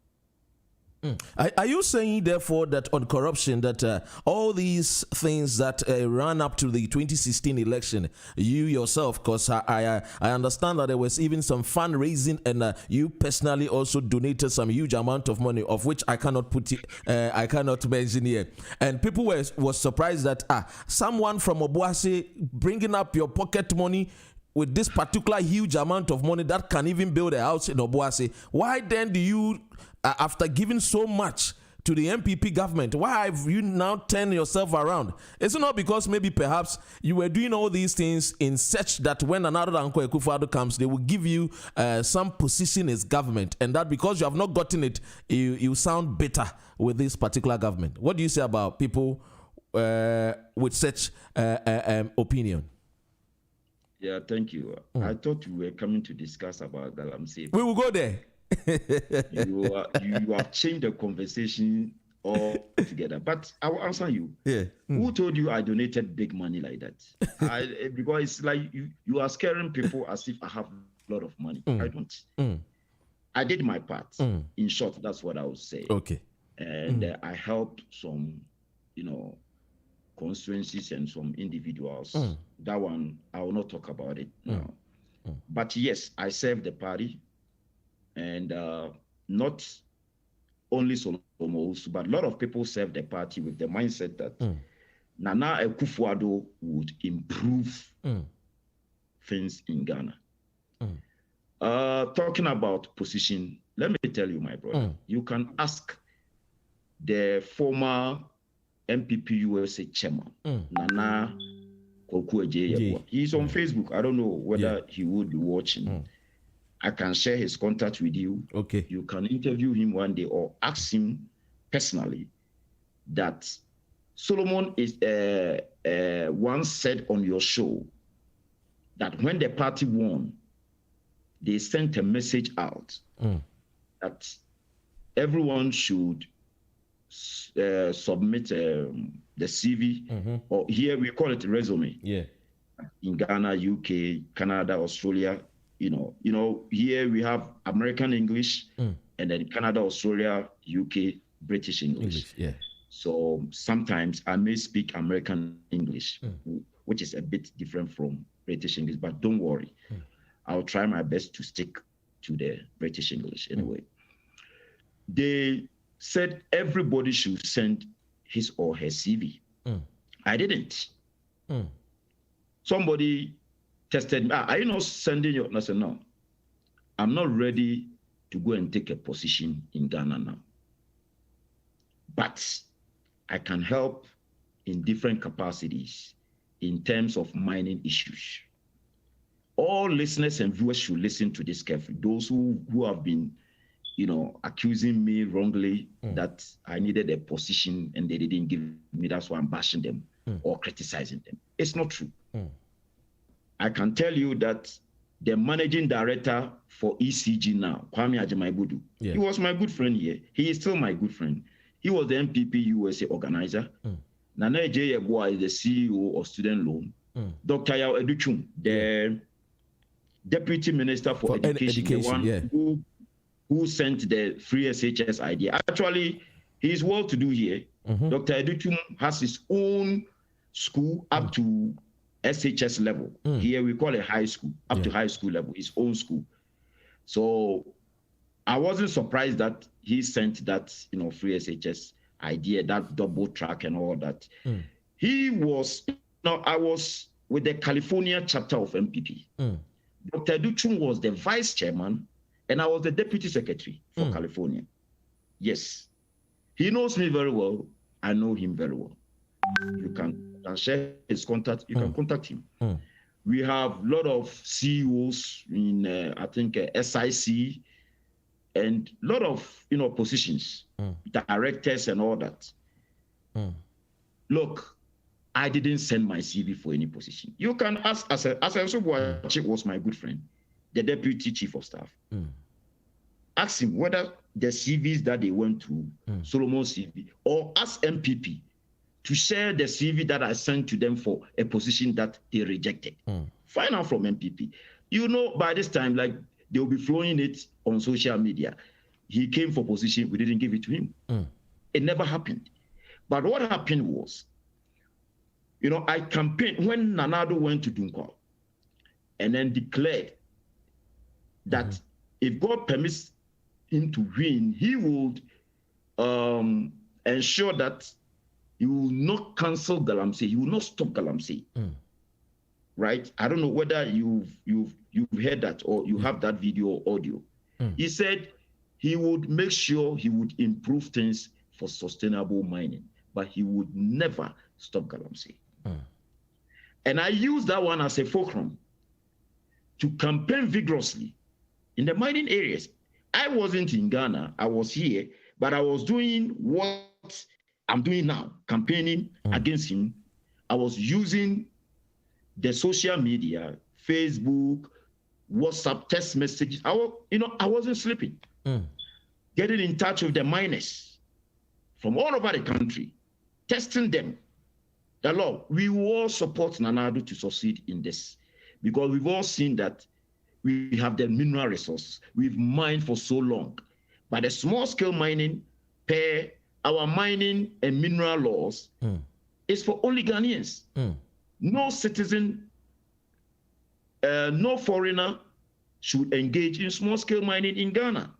Are you saying, therefore, that on corruption, that all these things that ran up to the 2016 election, you yourself, because I understand that there was even some fundraising, and you personally also donated some huge amount of money, of which I cannot I cannot mention here. And people was surprised that someone from Obuasi bringing up your pocket money with this particular huge amount of money that can even build a house in Obuasi. Why then do you, after giving so much to the MPP government, why have you now turned yourself around? Is it not because maybe perhaps you were doing all these things in such that when another Dankwa Akufo-Addo comes, they will give you some position as government, and that because you have not gotten it, you sound bitter with this particular government? What do you say about people with such opinion? Yeah, thank you. I thought we were coming to discuss about Galamsey. We will go there. you have changed the conversation altogether. But I will answer you. Yeah. Who told you I donated big money like that? Because it's like you are scaring people as if I have a lot of money. I don't. I did my part. In short, that's what I would say. Okay. And I helped some, constituencies and some individuals. That one, I will not talk about it now. But yes, I served the party, and not only Solomon OWUSU, but a lot of people serve the party with the mindset that Nana Akufo-Addo would improve things in Ghana. Talking about position, let me tell you, my brother, you can ask the former MPP USA chairman, Nana Kwaku. He's on Facebook. I don't know whether he would be watching. I can share his contact with you. Okay. You can interview him one day or ask him personally that Solomon is once said on your show that when the party won, they sent a message out that everyone should submit the CV, or here we call it resume. Yeah. In Ghana, UK, Canada, Australia, here we have American English, and then Canada, Australia, UK, British English. Yeah. So sometimes I may speak American English, which is a bit different from British English, but don't worry. I'll try my best to stick to the British English anyway. They said everybody should send his or her CV. I didn't. Somebody tested me. Are you not sending your? I said, no. I'm not ready to go and take a position in Ghana now. But I can help in different capacities in terms of mining issues. All listeners and viewers should listen to this carefully. Those who have been, accusing me wrongly that I needed a position and they didn't give me, that's why I'm bashing them or criticizing them. It's not true. I can tell you that the managing director for ECG now, Kwame Ajimaibudu, he was my good friend here. He is still my good friend. He was the MPP USA organizer. Nana Ejeyegwa is the CEO of Student Loan. Dr. Yao Educhum, the Deputy Minister for Education, the one who sent the free SHS idea. Actually, he is well to do here. Dr. Educhum has his own school up to SHS level. Here we call it high school, up to high school level, his own school. So I wasn't surprised that he sent that, free SHS idea, that double track and all that. He was, I was with the California chapter of MPP. Dr. Duchum was the vice chairman and I was the deputy secretary for California. Yes. He knows me very well. I know him very well. You can share his contact. You can contact him. We have a lot of CEOs in, I think, SIC and a lot of, positions, directors and all that. Look, I didn't send my CV for any position. You can ask, as was my good friend, the deputy chief of staff. Ask him whether the CVs that they went through, Solomon's CV, or ask MPP to share the CV that I sent to them for a position that they rejected. Find out from MPP. By this time, like, they'll be flowing it on social media. He came for position, we didn't give it to him. It never happened. But what happened was, I campaigned when Nanado went to Dunkwa and then declared that if God permits him to win, he would ensure that he will not cancel Galamsey. He will not stop Galamsey. Right? I don't know whether you've heard that or you have that video or audio. He said he would make sure he would improve things for sustainable mining, but he would never stop Galamsey. And I used that one as a fulcrum to campaign vigorously in the mining areas. I wasn't in Ghana, I was here, but I was doing what I'm doing now, campaigning against him. I was using the social media, Facebook, WhatsApp, text messages. I wasn't sleeping. Getting in touch with the miners from all over the country, testing them. The Lord, we will all support Nanado to succeed in this because we've all seen that we have the mineral resources. We've mined for so long. But the small-scale mining, per our mining and mineral laws, is for only Ghanaians. No citizen, no foreigner should engage in small-scale mining in Ghana.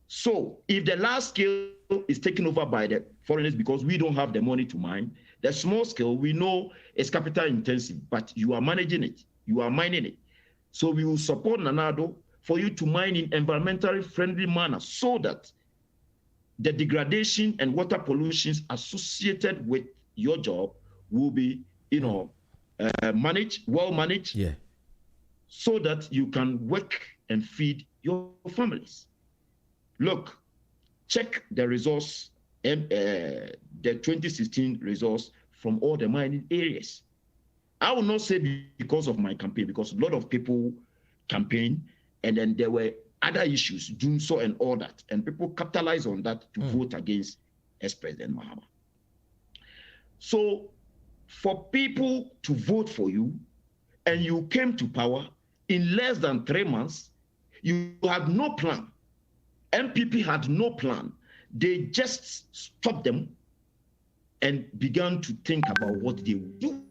So if the large scale is taken over by the foreigners because we don't have the money to mine, the small scale we know is capital intensive, but you are managing it, you are mining it. So we will support Nanado for you to mine in environmentally friendly manner so that the degradation and water pollutions associated with your job will be, managed, well managed, so that you can work and feed your families. Look, check the resource, the 2016 resource from all the mining areas. I will not say because of my campaign, because a lot of people campaigned, and then there were other issues, Junso and all that, and people capitalize on that to vote against ex-President Mahama. So for people to vote for you, and you came to power in less than 3 months, you had no plan. MPP had no plan. They just stopped them and began to think about what they would do.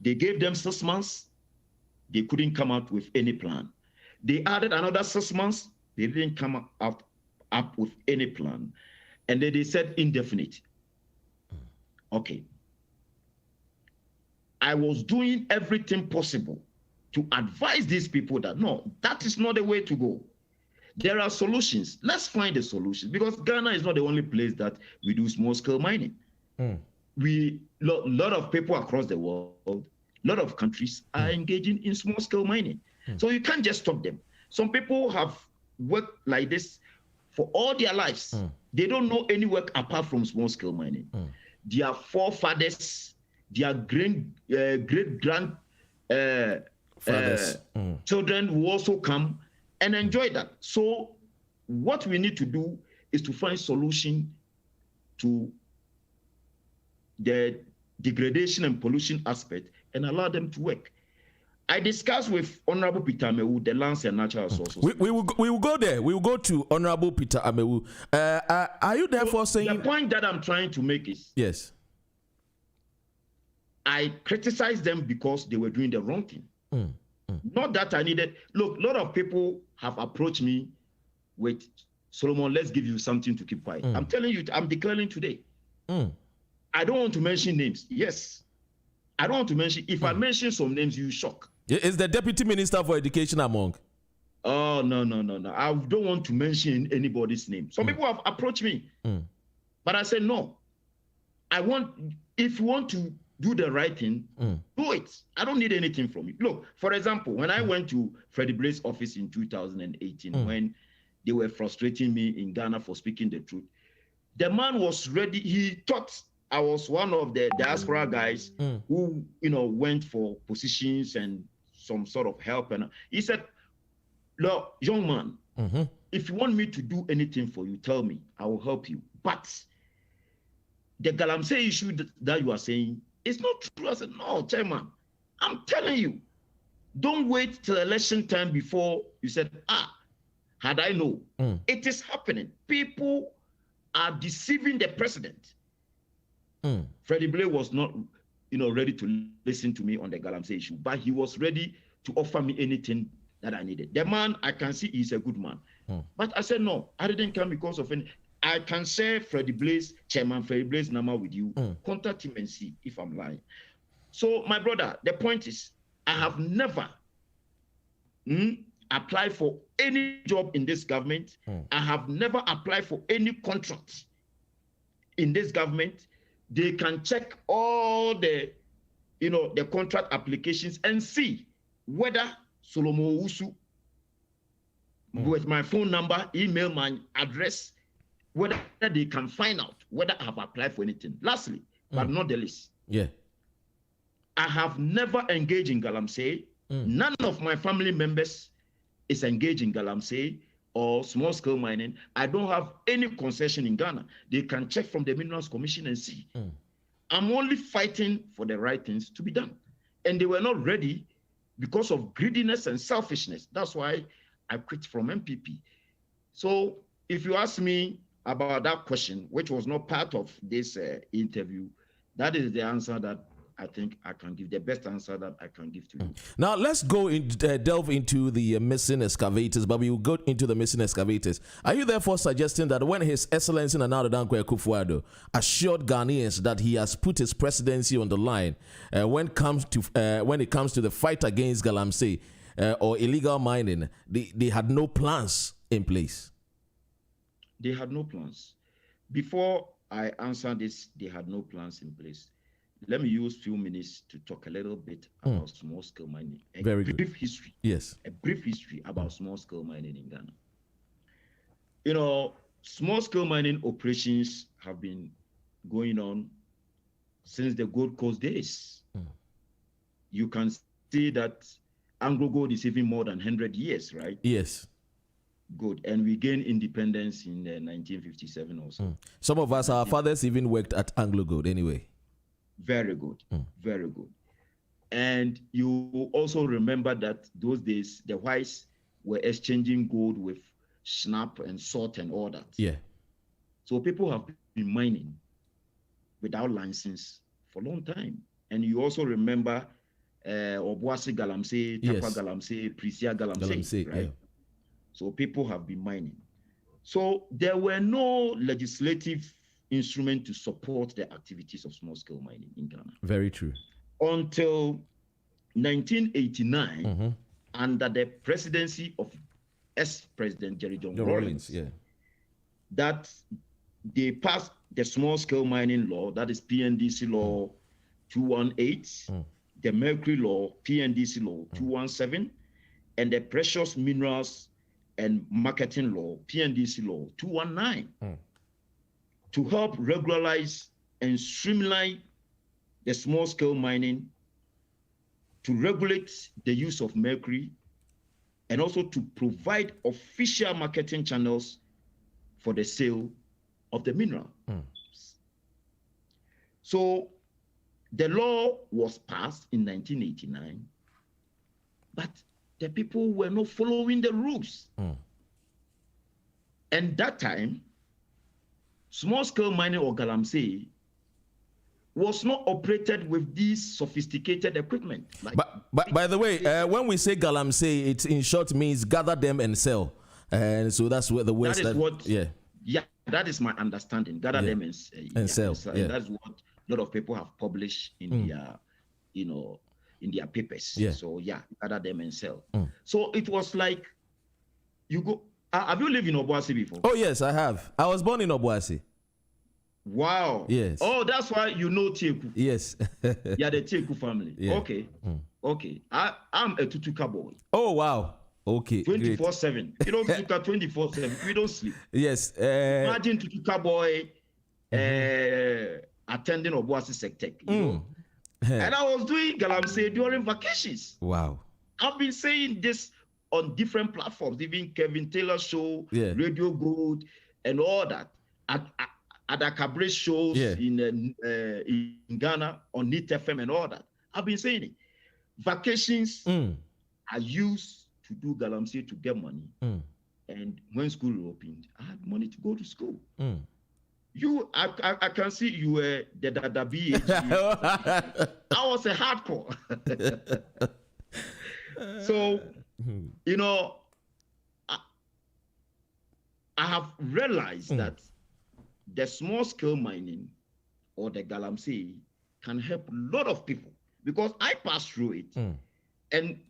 They gave them 6 months. They couldn't come out with any plan. They added another 6 months. They didn't come up with any plan. And then they said indefinite. Okay. I was doing everything possible to advise these people that, no, that is not the way to go. There are solutions. Let's find a solution, because Ghana is not the only place that we do small-scale mining. Lot of people across the world, a lot of countries are engaging in small-scale mining. So you can't just stop them. Some people have worked like this for all their lives. They don't know any work apart from small-scale mining. Their forefathers, their great-grand children will also come and enjoy that. So what we need to do is to find solution to the degradation and pollution aspect and allow them to work. I discussed with Honorable Peter Amewu, the Lands and Natural Resources. We will go there. We will go to Honorable Peter Amewu. Are you therefore saying... The point that I'm trying to make is... Yes. I criticized them because they were doing the wrong thing. Not that I needed... Look, a lot of people have approached me with, Solomon, let's give you something to keep quiet. I'm telling you, I'm declaring today. I don't want to mention names. Yes. I don't want to mention... If I mention some names, you shock. Is the Deputy Minister for Education among? Oh, no. I don't want to mention anybody's name. Some people have approached me. But I said, no. If you want to do the right thing, do it. I don't need anything from you. Look, for example, when I went to Freddie Blake's office in 2018, when they were frustrating me in Ghana for speaking the truth, the man was ready. He thought I was one of the diaspora guys who, went for positions and some sort of help. And he said, look, young man, if you want me to do anything for you, tell me. I will help you. But the Galamsey issue that you are saying, it's not true. I said, no, Chairman, I'm telling you, don't wait till election time before you said, had I know. It is happening. People are deceiving the president. Freddie Blake was not, ready to listen to me on the Galamsey issue, but he was ready to offer me anything that I needed. The man, I can see he's a good man. But I said, no, I didn't come because of any... I can share Freddie Blaze, Chairman Freddie Blaze number with you. Contact him and see if I'm lying. So, my brother, the point is, I have never applied for any job in this government. I have never applied for any contract in this government. They can check all the, the contract applications and see whether Solomon OWUSU, with my phone number, email, my address, whether they can find out whether I have applied for anything. Lastly, but not the least. Yeah. I have never engaged in Galamsey. None of my family members is engaged in Galamsey or small-scale mining. I don't have any concession in Ghana. They can check from the Minerals Commission and see. I'm only fighting for the right things to be done. And they were not ready because of greediness and selfishness. That's why I quit from MPP. So if you ask me about that question, which was not part of this interview, that is the answer that I think I can give the best answer that I can give to you. Now let's go delve into the missing excavators, but we will go into the missing excavators. Are you therefore suggesting that when His Excellency Nana Addo Dankwa Akufo-Addo assured Ghanaians that he has put his presidency on the line when it comes to the fight against galamsey or illegal mining, they had no plans in place? They had no plans. Before I answer this, they had no plans in place. Let me use a few minutes to talk a little bit about small-scale mining. Very brief good. history. Yes. A brief history about small-scale mining in Ghana. You know, small-scale mining operations have been going on since the Gold Coast days. You can see that Anglo Gold is even more than 100 years, right? Yes. Good. And we gained independence in 1957 also. Some of us, our fathers even worked at Anglo Gold anyway. Very good. Very good. And you also remember that those days, the whites were exchanging gold with schnapp and salt and all that. Yeah. So people have been mining without license for a long time. And you also remember Obuasi Galamsey, Takwa Galamsey, Prisia Galamsey, right? Yeah. So people have been mining. So there were no legislative instrument to support the activities of small-scale mining in Ghana. Very true. Until 1989, under the presidency of ex-President Jerry John Rawlings, that they passed the small-scale mining law, that is PNDC law 218, the mercury law, PNDC law 217, and the precious minerals and marketing law, PNDC law 219, to help regularize and streamline the small-scale mining, to regulate the use of mercury, and also to provide official marketing channels for the sale of the mineral. So the law was passed in 1989, but the people were not following the rules. And that time, small-scale mining or galamsey was not operated with these sophisticated equipment. Like but by the way, when we say galamsey, it in short means gather them and sell. And so that's what the word that is my understanding. Gather them and sell. And that's what a lot of people have published in their, in their papers. So gather them and sell. So it was like, you go. Have you lived in Obuasi before? Oh yes, I have. I was born in Obuasi. Wow. Yes. Oh, that's why you know Tieku. Yes. Yeah, the Tieku family. Yeah. Okay. Okay. I'm a Tutuka boy. Oh wow. Okay. 24/7. You know Tutuka 24/7. We don't sleep. Yes. Imagine Tutuka boy attending Obuasi Sectec. You know? And I was doing galamsey during vacations. Wow. I've been saying this on different platforms, even Kevin Taylor show, Radio Gold, and all that. At the cabaret shows in Ghana on NIT FM and all that. I've been saying it. Vacations are used to do galamsey to get money. And when school opened, I had money to go to school. I can see you were the BHG. I was a hardcore. So, you know, I have realized that the small-scale mining or the galamsey can help a lot of people because I passed through it. And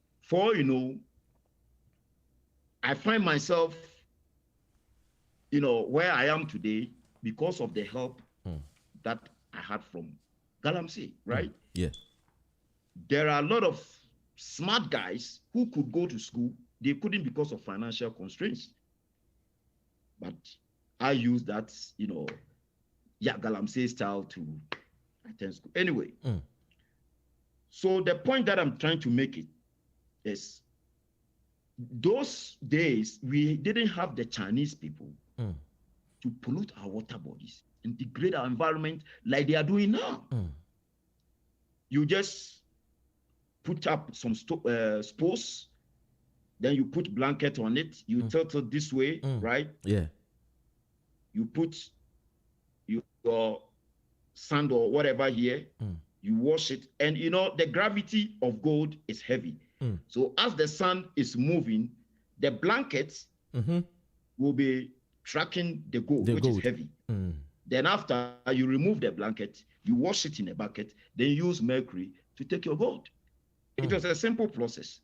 I find myself, where I am today because of the help that I had from galamsey, right? There are a lot of smart guys who could go to school. They couldn't because of financial constraints. But I use that, galamsey style to attend school. Anyway, so the point that I'm trying to make it is those days, we didn't have the Chinese people to pollute our water bodies and degrade our environment like they are doing now. You just put up some spores, then you put blanket on it, you tilt it this way, right? Yeah. You put your sand or whatever here, you wash it, and you know the gravity of gold is heavy. So as the sun is moving, the blankets will be tracking the gold, which is heavy. Then after you remove the blanket, you wash it in a bucket, then use mercury to take your gold. It was a simple process.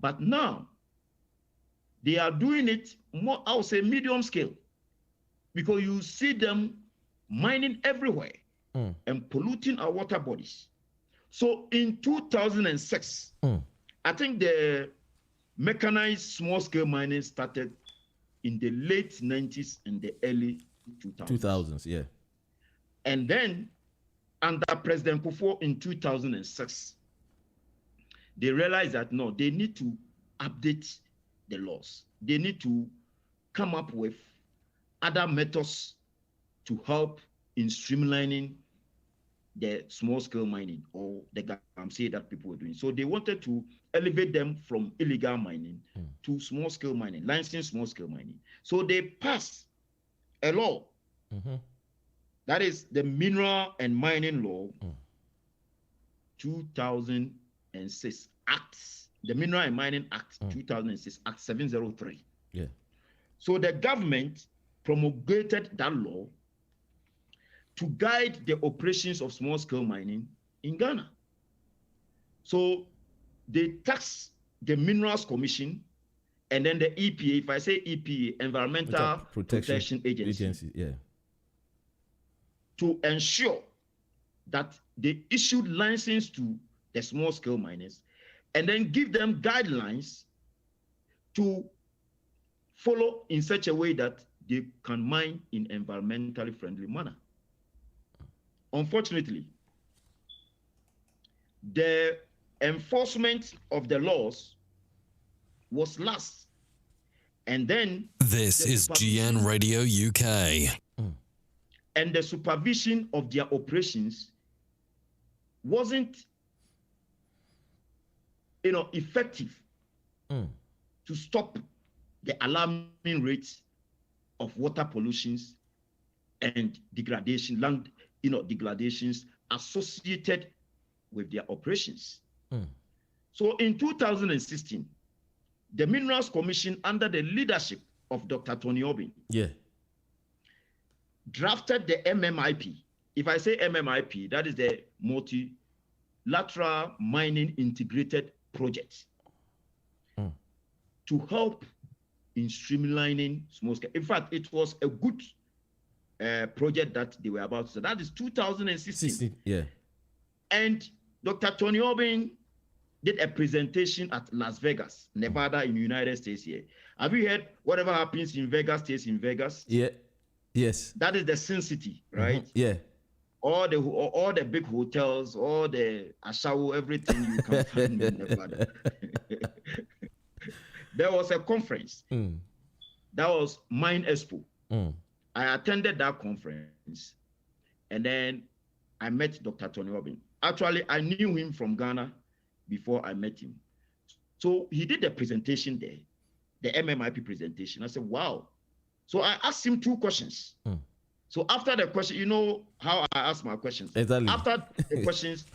But now, they are doing it more, I would say, medium scale, because you see them mining everywhere and polluting our water bodies. So in 2006, I think the mechanized small-scale mining started in the late 90s and the early 2000s. 2000s, yeah. And then, under President Kufuor in 2006, they realized that, no, they need to update the laws. They need to come up with other methods to help in streamlining the small-scale mining or the gamse that people were doing. So they wanted to elevate them from illegal mining to small-scale mining, licensed small-scale mining. So they passed a law. That is the Mineral and Mining Law 2006 Act, the Mineral and Mining Act 2006, Act 703. Yeah. So the government promulgated that law to guide the operations of small-scale mining in Ghana. So they tax the Minerals Commission and then the EPA, if I say EPA, Environmental Protection Agency, yeah, to ensure that they issued license to the small-scale miners and then give them guidelines to follow in such a way that they can mine in environmentally friendly manner. Unfortunately, the enforcement of the laws was lax. And then This is GN Radio UK. And the supervision of their operations wasn't, effective to stop the alarming rates of water pollutions and degradation, land, degradations associated with their operations. So in 2016, the Minerals Commission, under the leadership of Dr. Tony Obin, drafted the MMIP. If I say MMIP, that is the Multilateral Mining Integrated Project to help in streamlining small scale. In fact, it was a good project that they were about. So that is 2016. Yeah. And Dr. Tony Obin did a presentation at Las Vegas, Nevada, in the United States here. Have you heard whatever happens in Vegas stays in Vegas? Yeah. Yes. That is the Sin City, right? Yeah. All the big hotels, all the ashawo, everything you can find in Nevada. There was a conference. That was Mine Expo. I attended that conference, and then I met Dr. Tony Obin. Actually, I knew him from Ghana before I met him. So he did the presentation there, the MMIP presentation. I said, wow. So I asked him 2 questions. So after the question, you know how I ask my questions. Exactly. After the questions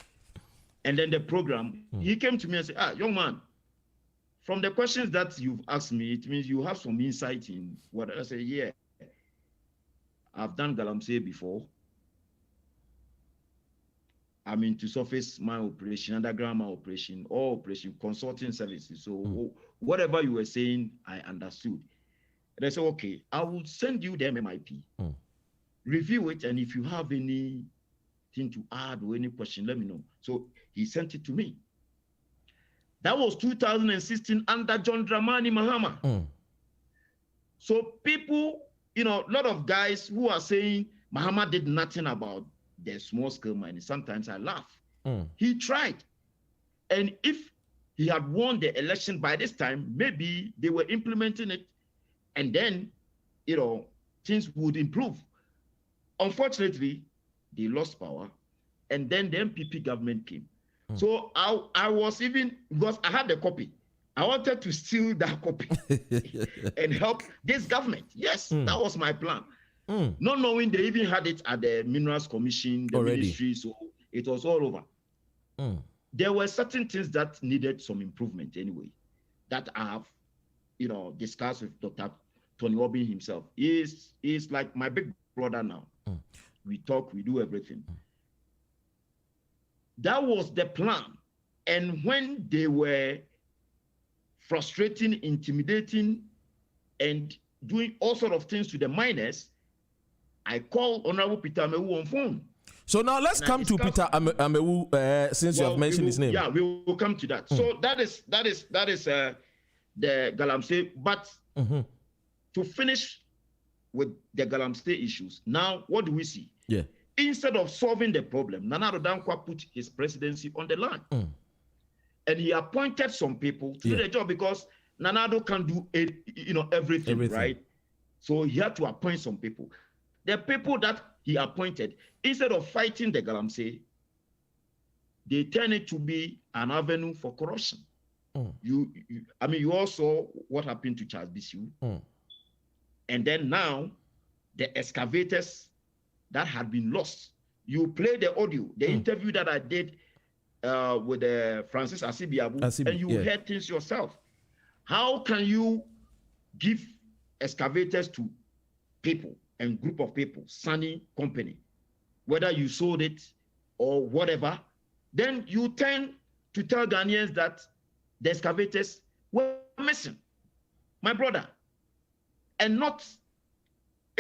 and then the program, he came to me and said, young man, from the questions that you've asked me, it means you have some insight in what. I said, yeah, I've done galamsey before. I'm into surface mine operation, underground mine operation, all operation, consulting services. So whatever you were saying, I understood. And I said, okay, I will send you the MMIP. Review it, and if you have anything to add or any question, let me know. So he sent it to me. That was 2016 under John Dramani Mahama. So people, a lot of guys who are saying Mahama did nothing about the small scale mining, sometimes I laugh. He tried. And if he had won the election by this time, maybe they were implementing it, and then, things would improve. Unfortunately, they lost power, and then the MPP government came. So I was even, because I had the copy, I wanted to steal that copy and help this government. Yes, that was my plan. Not knowing they even had it at the Minerals Commission, the ministry, so It was all over. There were certain things that needed some improvement anyway, that I have, discussed with Dr. Tony Obin himself. He's like my big brother now. We talk, we do everything. That was the plan. And when they were frustrating, intimidating, and doing all sorts of things to the miners, I called Honorable Peter Amewu on phone. So now let's come to Peter Amewu, since you have mentioned his name. Yeah, we will come to that. So that is the Galamsey. But to finish with the Galamsey issues, now what do we see? Yeah. Instead of solving the problem, Nana Addo Dankwa put his presidency on the line. And he appointed some people to do the job, because Nana Addo can do everything, right? So he had to appoint some people. The people that he appointed, instead of fighting the Galamsey, they turned it to be an avenue for corruption. You all saw what happened to Charles Bisu. And then now, the excavators that had been lost. You play the audio, the interview that I did with Francis Asibiabu, and you heard things yourself. How can you give excavators to people and group of people, Sunny Company, whether you sold it or whatever, then you tend to tell Ghanaians that the excavators were missing, my brother, and not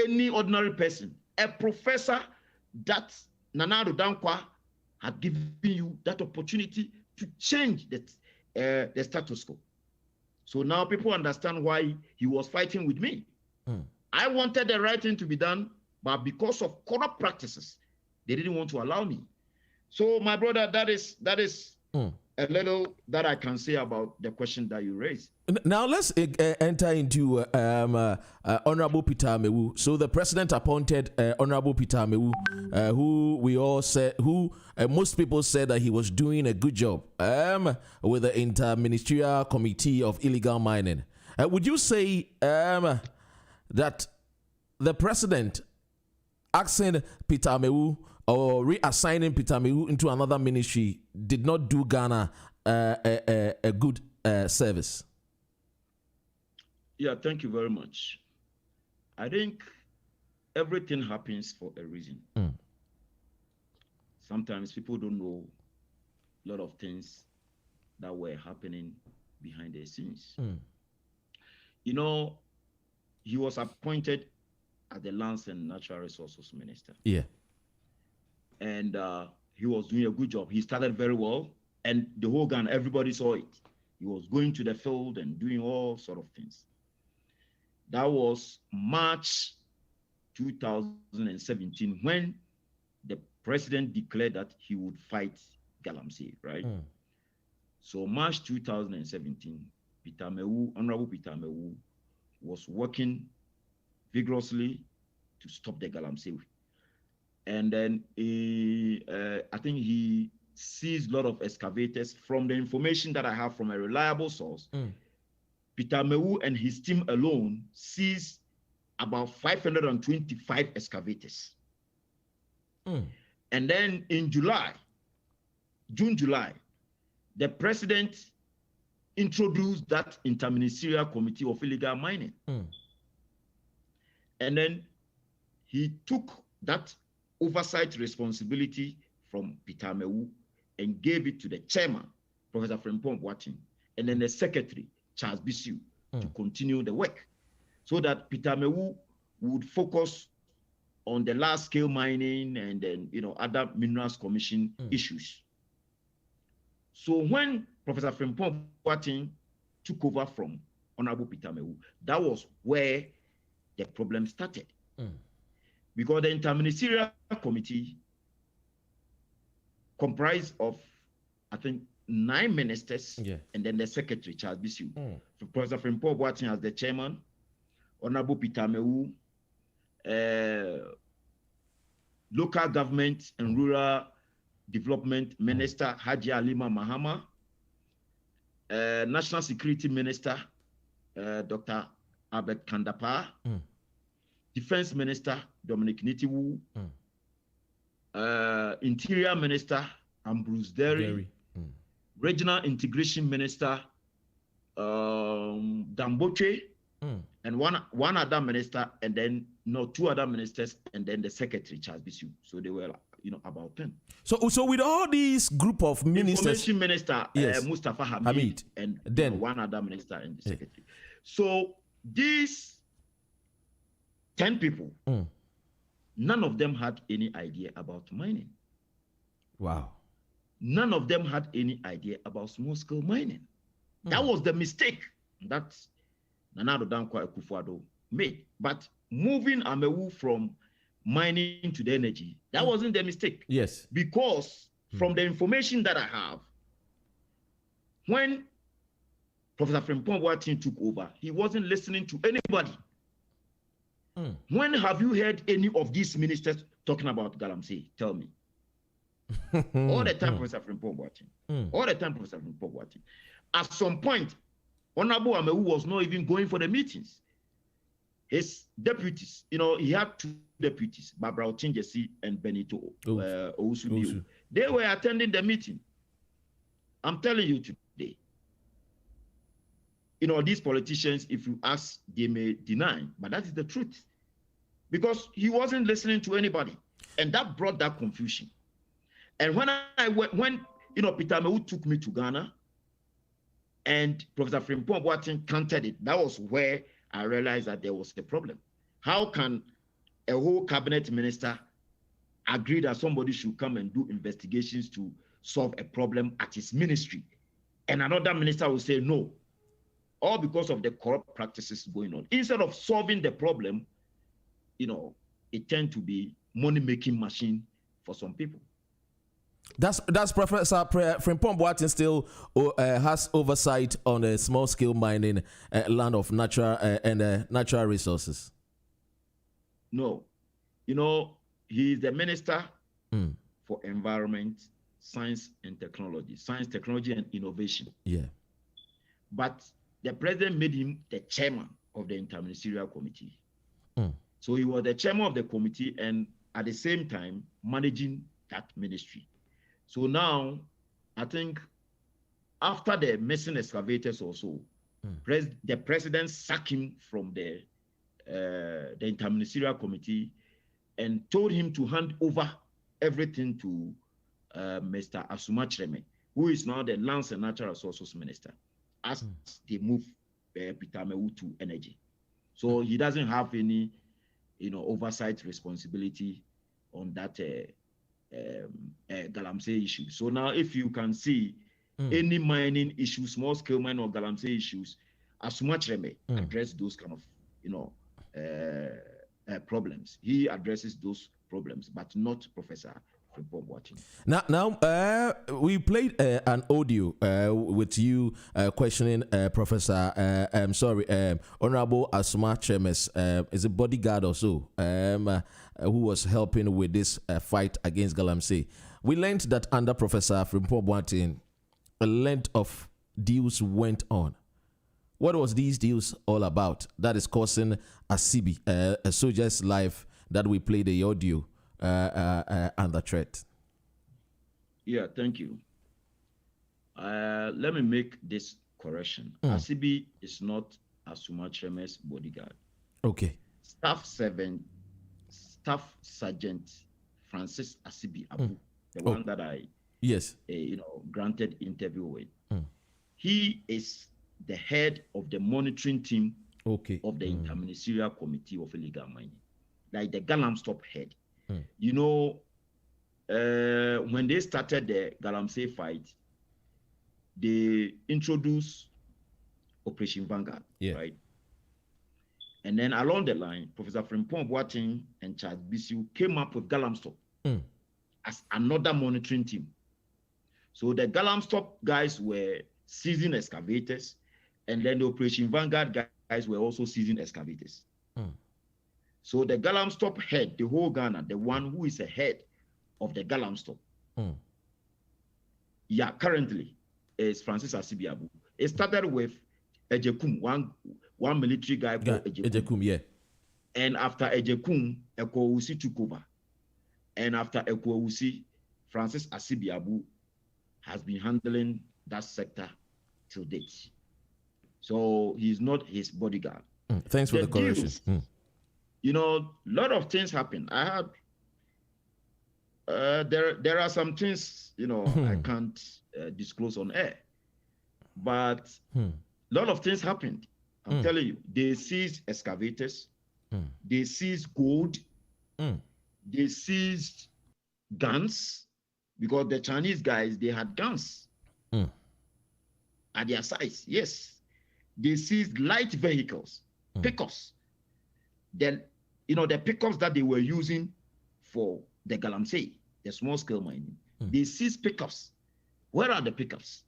any ordinary person, a professor that Nana Addo Dankwa had given you that opportunity to change the status quo. So now people understand why he was fighting with me. I wanted the right thing to be done, but because of corrupt practices, they didn't want to allow me. So my brother, that is a little that I can say about the question that you raised. Now let's enter into Honorable Peter Amewu. So the president appointed Honorable Peter Amewu, who we all said, most people said that he was doing a good job with the Interministerial Committee of Illegal Mining. Would you say that the president asking Peter Amewu or reassigning Peter Amewu into another ministry did not do Ghana a good service? Yeah, thank you very much. I think everything happens for a reason. Sometimes people don't know a lot of things that were happening behind the scenes. He was appointed as the Lands and Natural Resources Minister. Yeah. And he was doing a good job. He started very well, and the whole Ghana, everybody saw it. He was going to the field and doing all sort of things. That was March 2017 when the president declared that he would fight Galamsey, right? So March 2017, Honorable Peter Amewu was working vigorously to stop the Galamsey. And then I think he seized a lot of excavators. From the information that I have from a reliable source, Peter Amewu and his team alone seized about 525 excavators. And then in June, July, the president introduced that Interministerial Committee of Illegal Mining. And then he took that oversight responsibility from Peter Amewu and gave it to the chairman, Professor Frimpong Boateng, and then the secretary, Charles Bisu, to continue the work, so that Peter Amewu would focus on the large-scale mining and then other Minerals Commission issues. So when Professor Frimpong Boateng took over from Honorable Peter Amewu, that was where the problem started. Because the Interministerial Committee comprised of, I think, 9 ministers, and then the secretary, Charles Bisu. Professor Frimpong Boateng as the chairman, Honorable Peter Amewu, local government and rural development minister, Haji Alima Mahama, national security minister, Dr. Albert Kandapa, defense minister, Dominic Nitiwu, Interior Minister Ambrose Derry. Regional Integration Minister Damboche, and one other minister, and then two other ministers, and then the secretary Charles Bisu. So they were, about 10. So with all these group of ministers, Information Minister Mustafa Hamid, and then one other minister and the secretary. So these 10 people, none of them had any idea about mining. Wow. None of them had any idea about small-scale mining. That was the mistake that Nana Addo Dankwa Akufo-Addo made. But moving Amewu from mining to the energy, that wasn't the mistake. Yes. Because from the information that I have, when Professor Frimpong Boateng took over, he wasn't listening to anybody. When have you heard any of these ministers talking about Galamsey? Tell me. All the time, Professor Frimpong Boateng. All the time, Professor Frimpong Boateng. At some point, Honorable Amewu was not even going for the meetings. His deputies, he had 2 deputies, Barbara Otinjesi and Benito OWUSU. They were attending the meeting. I'm telling you today. These politicians, if you ask, they may deny, but that is the truth. Because he wasn't listening to anybody. And that brought that confusion. And when Peter Amewu took me to Ghana and Professor Frimpong Boateng countered it, that was where I realized that there was a problem. How can a whole cabinet minister agree that somebody should come and do investigations to solve a problem at his ministry, and another minister will say no, all because of the corrupt practices going on? Instead of solving the problem, it tends to be money-making machine for some people. That's Professor Frimpong Boateng still has oversight on the small-scale mining land of natural natural resources. No, he is the minister for environment, science and technology, and innovation. Yeah. But the president made him the chairman of the interministerial committee. So he was the chairman of the committee and at the same time managing that ministry. So now, I think after the missing excavators also, the president sacked him from the interministerial committee and told him to hand over everything to Mr. Asuma Chireme, who is now the Lands and Natural Resources Minister, as they move Peter Amewu to energy. So he doesn't have any, oversight responsibility on that Galamsey issue. So now, if you can see any mining issues, small-scale mining or Galamsey issues, Asuma Chireme address those kind of problems. He addresses those problems, but not Professor Frimpong Boateng. Now, we played an audio with you questioning Professor, Honorable Asuma Chireme's is a bodyguard or so, who was helping with this fight against Galamsey. We learned that under Professor Frimpong Boateng, a length of deals went on. What was these deals all about? That is causing Asibi, a soldier's life, that we played the audio under threat. Yeah, thank you. Let me make this correction. Asibi is not Asuma Chireme's bodyguard. Okay. Staff Sergeant Francis Asibi Abu, the one that I granted interview with. He is the head of the monitoring team of the Interministerial Committee of Illegal Mining, like the Galamstop head. When they started the Galamsey fight, they introduced Operation Vanguard, right? And then along the line, Professor Frimpong Boateng and Charles Bisu came up with Galamstop as another monitoring team. So the Galamstop guys were seasoned excavators, and then the Operation Vanguard guys were also seasoned excavators. So the Galamstop head, the whole Ghana, the one who is the head of the Galamstop, currently is Francis Asibi Abu. It started with Ejekum, one military guy called Ejekum. Yeah. And after Ejekum, Eko Usi took over. And after Ekwusi, Francis Asibiabu has been handling that sector till date. So he's not his bodyguard. Thanks for the correction. You know, a lot of things happen. I had there are some things, you know, I can't disclose on air, but a lot of things happened. I'm telling you, they seized excavators, they seized gold, they seized guns, because the Chinese guys, they had guns at their sides. Yes, they seized light vehicles, pickups. Then, you know, the pickups that they were using for the Galamsey, the small scale mining, they seized pickups. Where are the pickups?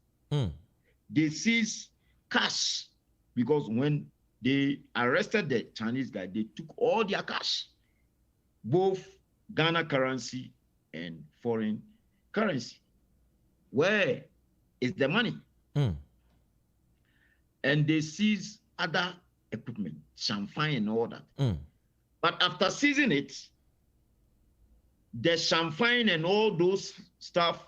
They seized cash, because when they arrested the Chinese guy, they took all their cash, both Ghana currency and foreign currency. Where is the money? And they seized other equipment, champagne and all that. But after seizing it, the champagne and all those stuff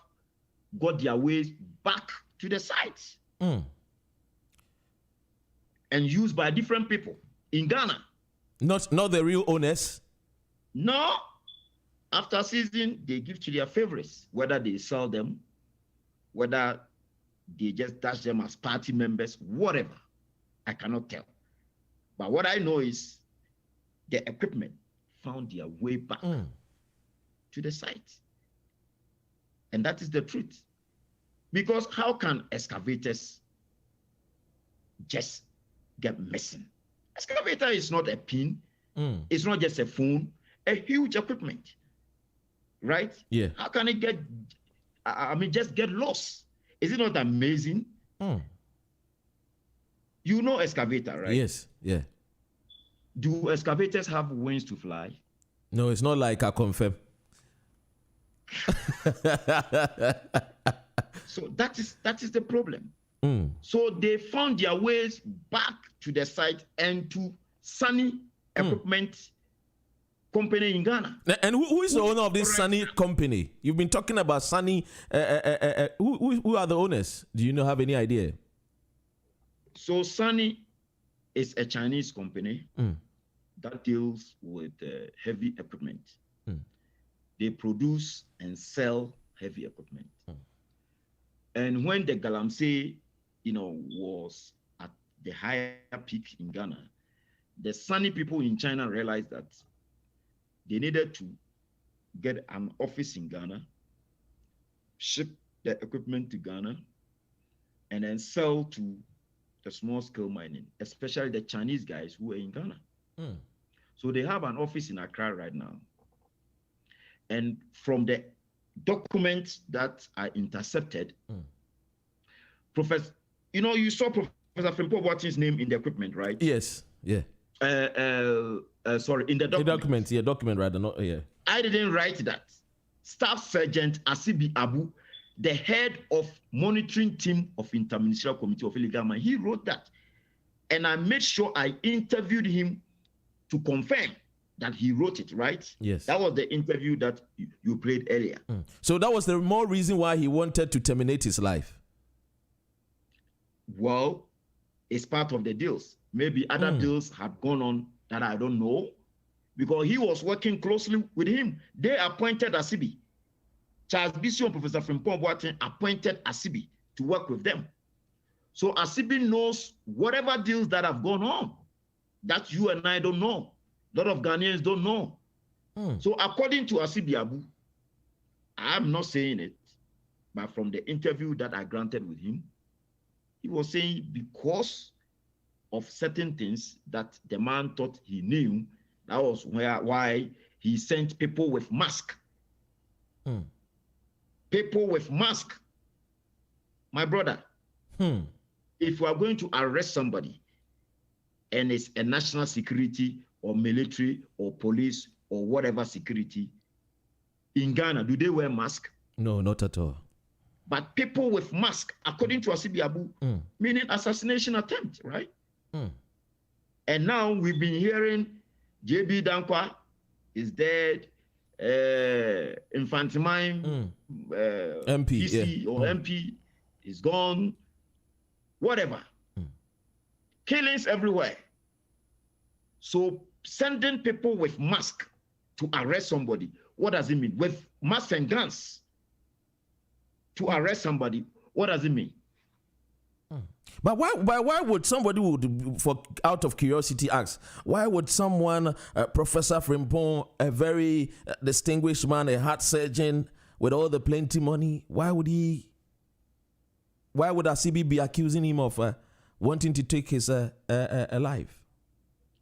got their ways back to the sites and used by different people in Ghana. Not the real owners? No. After seizing, they give to their favorites, whether they sell them, whether they just dash them as party members, whatever. I cannot tell. But what I know is the equipment found their way back to the site. And that is the truth. Because how can excavators just get missing? Excavator is not a pin. It's not just a phone. A huge equipment, right? Yeah. How can it get, just get lost? Is it not amazing? You know excavator, right? Yes, yeah. Do excavators have wings to fly? No, it's not like I confirm. So that is the problem. So they found their ways back to the site and to Sunny Equipment Company in Ghana. And who is the owner of this Sunny company? You've been talking about Sunny. Who are the owners? Do you have any idea? So Sunny is a Chinese company that deals with heavy equipment. They produce and sell heavy equipment. And when the Galamsey, was at the higher peak in Ghana, the Sunny people in China realized that they needed to get an office in Ghana, ship the equipment to Ghana, and then sell to the small scale mining, especially the Chinese guys who are in Ghana. So they have an office in Accra right now. And from the documents that are intercepted, Professor, you saw Professor Frimpo Boateng's name in the equipment, right? Yes, yeah. Sorry, in the document. The document, yeah, document rather, not, yeah. I didn't write that. Staff Sergeant Asibi Abu, the head of monitoring team of Interministerial Committee of Illegal Mining, he wrote that. And I made sure I interviewed him to confirm that he wrote it, right? Yes. That was the interview that you played earlier. So that was the more reason why he wanted to terminate his life. Well, it's part of the deals. Maybe other deals had gone on that I don't know, because he was working closely with him. They appointed Asibi. Charles Bisi and Professor Frimpong Boateng appointed Asibi to work with them. So Asibi knows whatever deals that have gone on that you and I don't know. A lot of Ghanaians don't know. So according to Asibi Abu, I'm not saying it, but from the interview that I granted with him, he was saying because of certain things that the man thought he knew, that was why he sent people with masks. People with masks. My brother, if we are going to arrest somebody and it's a national security or military or police or whatever security, in Ghana, do they wear masks? No, not at all. But people with masks, according to Asibi Abu, meaning assassination attempt, right? And now we've been hearing JB Dankwa is dead, Infantimine, MP, PC or MP is gone, whatever. Killings everywhere. So sending people with masks to arrest somebody, what does it mean? With masks and guns to arrest somebody, what does it mean? But why would somebody out of curiosity ask, why would someone, Professor Frimpong, a very distinguished man, a heart surgeon with all the plenty money, why would ACB be accusing him of wanting to take his life?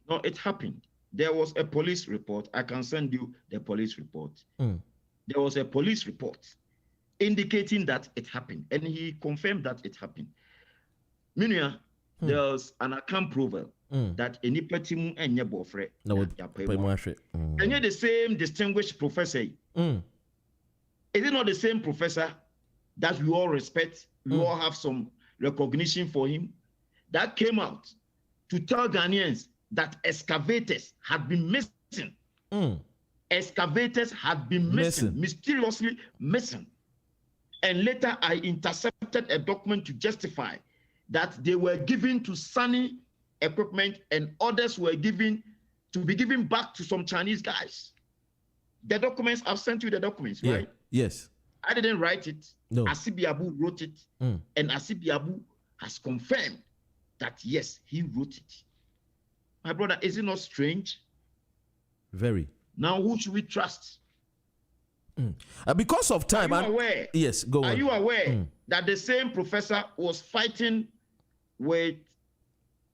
No, it happened. There was a police report. I can send you the police report. There was a police report indicating that it happened, and he confirmed that it happened. Meanwhile, there's an account proverb that any petimu and your boyfriend. And you're the same distinguished professor. Is it not the same professor that we all respect? We all have some recognition for him. That came out to tell Ghanaians that excavators had been missing. Excavators had been missing, mysteriously missing. And later I intercepted a document to justify that they were given to Sunny equipment and others were given to be given back to some Chinese guys. The documents, I've sent you the documents, right? Yes. I didn't write it. No. Asibi Abu wrote it. And Asibi Abu has confirmed that, yes, he wrote it. My brother, is it not strange? Very. Now, who should we trust? Because of time. Are you aware? Yes, go on. Are you aware that the same professor was fighting with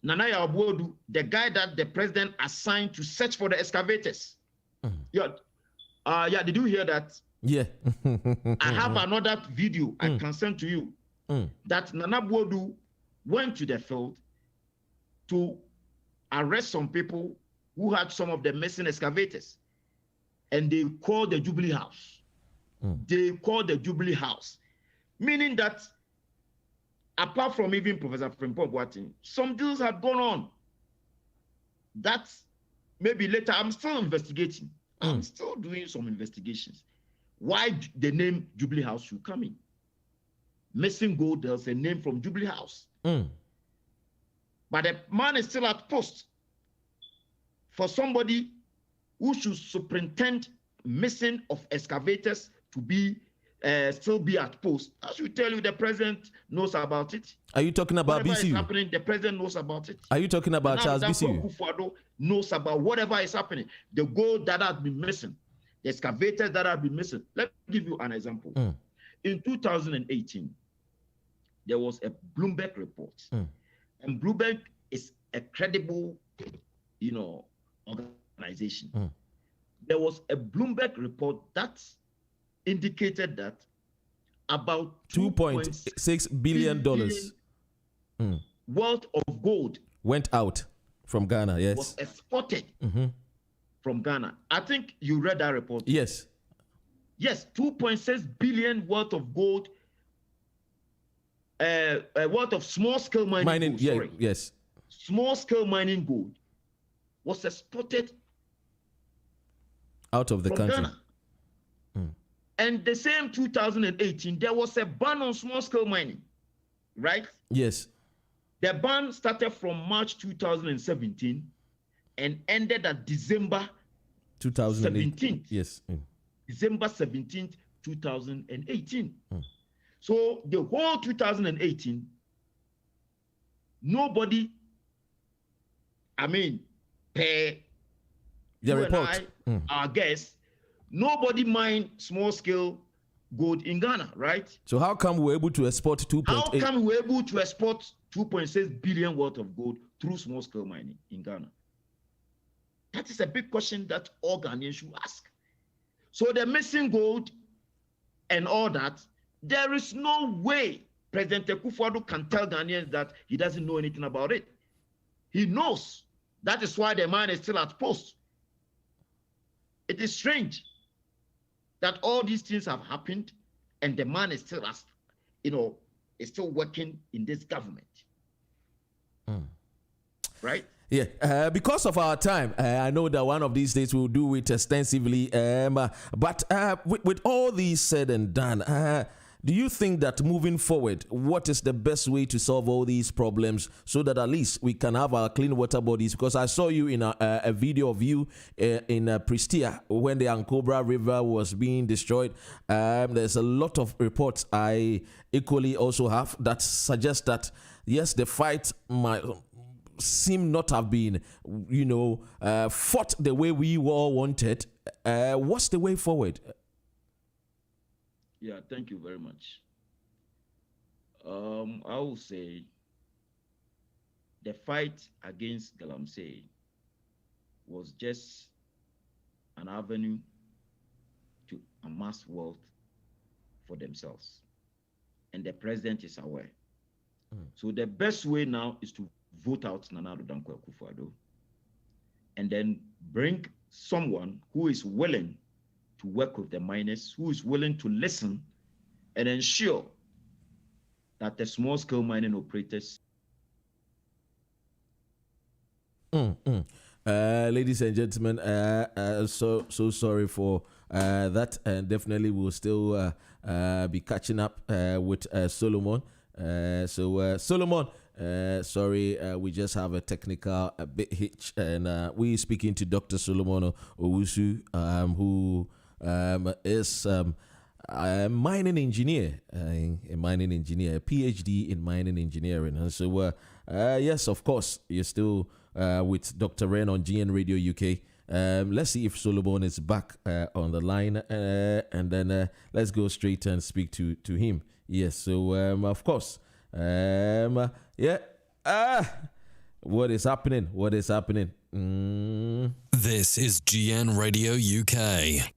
Nanaya Obuodu, the guy that the president assigned to search for the excavators? Did you hear that? Yeah. I have another video I can send to you that Nana Obuodu went to the field to arrest some people who had some of the missing excavators. And they called the Jubilee House. They called the Jubilee House. Meaning that, apart from even Professor Frimpong Boateng, some deals had gone on. That maybe later, I'm still investigating. I'm still doing some investigations. Why the name Jubilee House should come in. Missing gold, there's a name from Jubilee House. But the man is still at post. For somebody who should superintend missing of excavators to be still be at post. I should tell you the president knows about it. Are you talking about whatever BCU? Is happening, the president knows about it. Are you talking about Charles BCU? Kufuor knows about whatever is happening. The gold that has been missing, the excavators that have been missing. Let me give you an example. In 2018, there was a Bloomberg report. And Bloomberg is a credible, organization. There was a Bloomberg report that indicated that about $2.6 billion worth of gold went out from Ghana. Yes, was exported from Ghana. I think you read that report. Yes. Yes, 2.6 billion worth of gold, worth of small-scale mining gold, yes. Small-scale mining gold was exported out of the country. Ghana. And the same 2018, there was a ban on small-scale mining, right? Yes. The ban started from March 2017 and ended at December 2017. Yes. December 17th, 2018. So the whole 2018, nobody, per the report, our guests, nobody mined small-scale gold in Ghana, right? So how come we're able to export 2.8? How come we're able to export 2.6 billion worth of gold through small-scale mining in Ghana? That is a big question that all Ghanaians should ask. So the missing gold and all that, there is no way President Kufuor can tell Ghanaians that he doesn't know anything about it. He knows. That is why the man is still at post. It is strange that all these things have happened and the man is still, is still working in this government. Right? Yeah, because of our time, I know that one of these days we'll do it extensively. But with all these said and done, do you think that moving forward, what is the best way to solve all these problems so that at least we can have our clean water bodies? Because I saw you in a video of you in Pristia when the Ankobra River was being destroyed. There's a lot of reports I equally also have that suggest that, yes, the fight might seem not have been, fought the way we all wanted. What's the way forward? Yeah, thank you very much. I will say the fight against Galamsey was just an avenue to amass wealth for themselves. And the president is aware. So the best way now is to vote out Nana Addo Dankwa Akufo-Addo and then bring someone who is willing to work with the miners, who is willing to listen and ensure that the small-scale mining operators. Ladies and gentlemen, so sorry for that, and definitely we'll still be catching up with Solomon. Solomon, sorry, we just have a technical bit hitch, and we're speaking to Dr. Solomon OWUSU, who is a mining engineer, a PhD in mining engineering. And so, yes, of course, you're still with Dr. Ren on GN Radio UK. Let's see if Solomon is back on the line, and then let's go straight and speak to him. Yes, so of course, yeah. What is happening? This is GN Radio UK.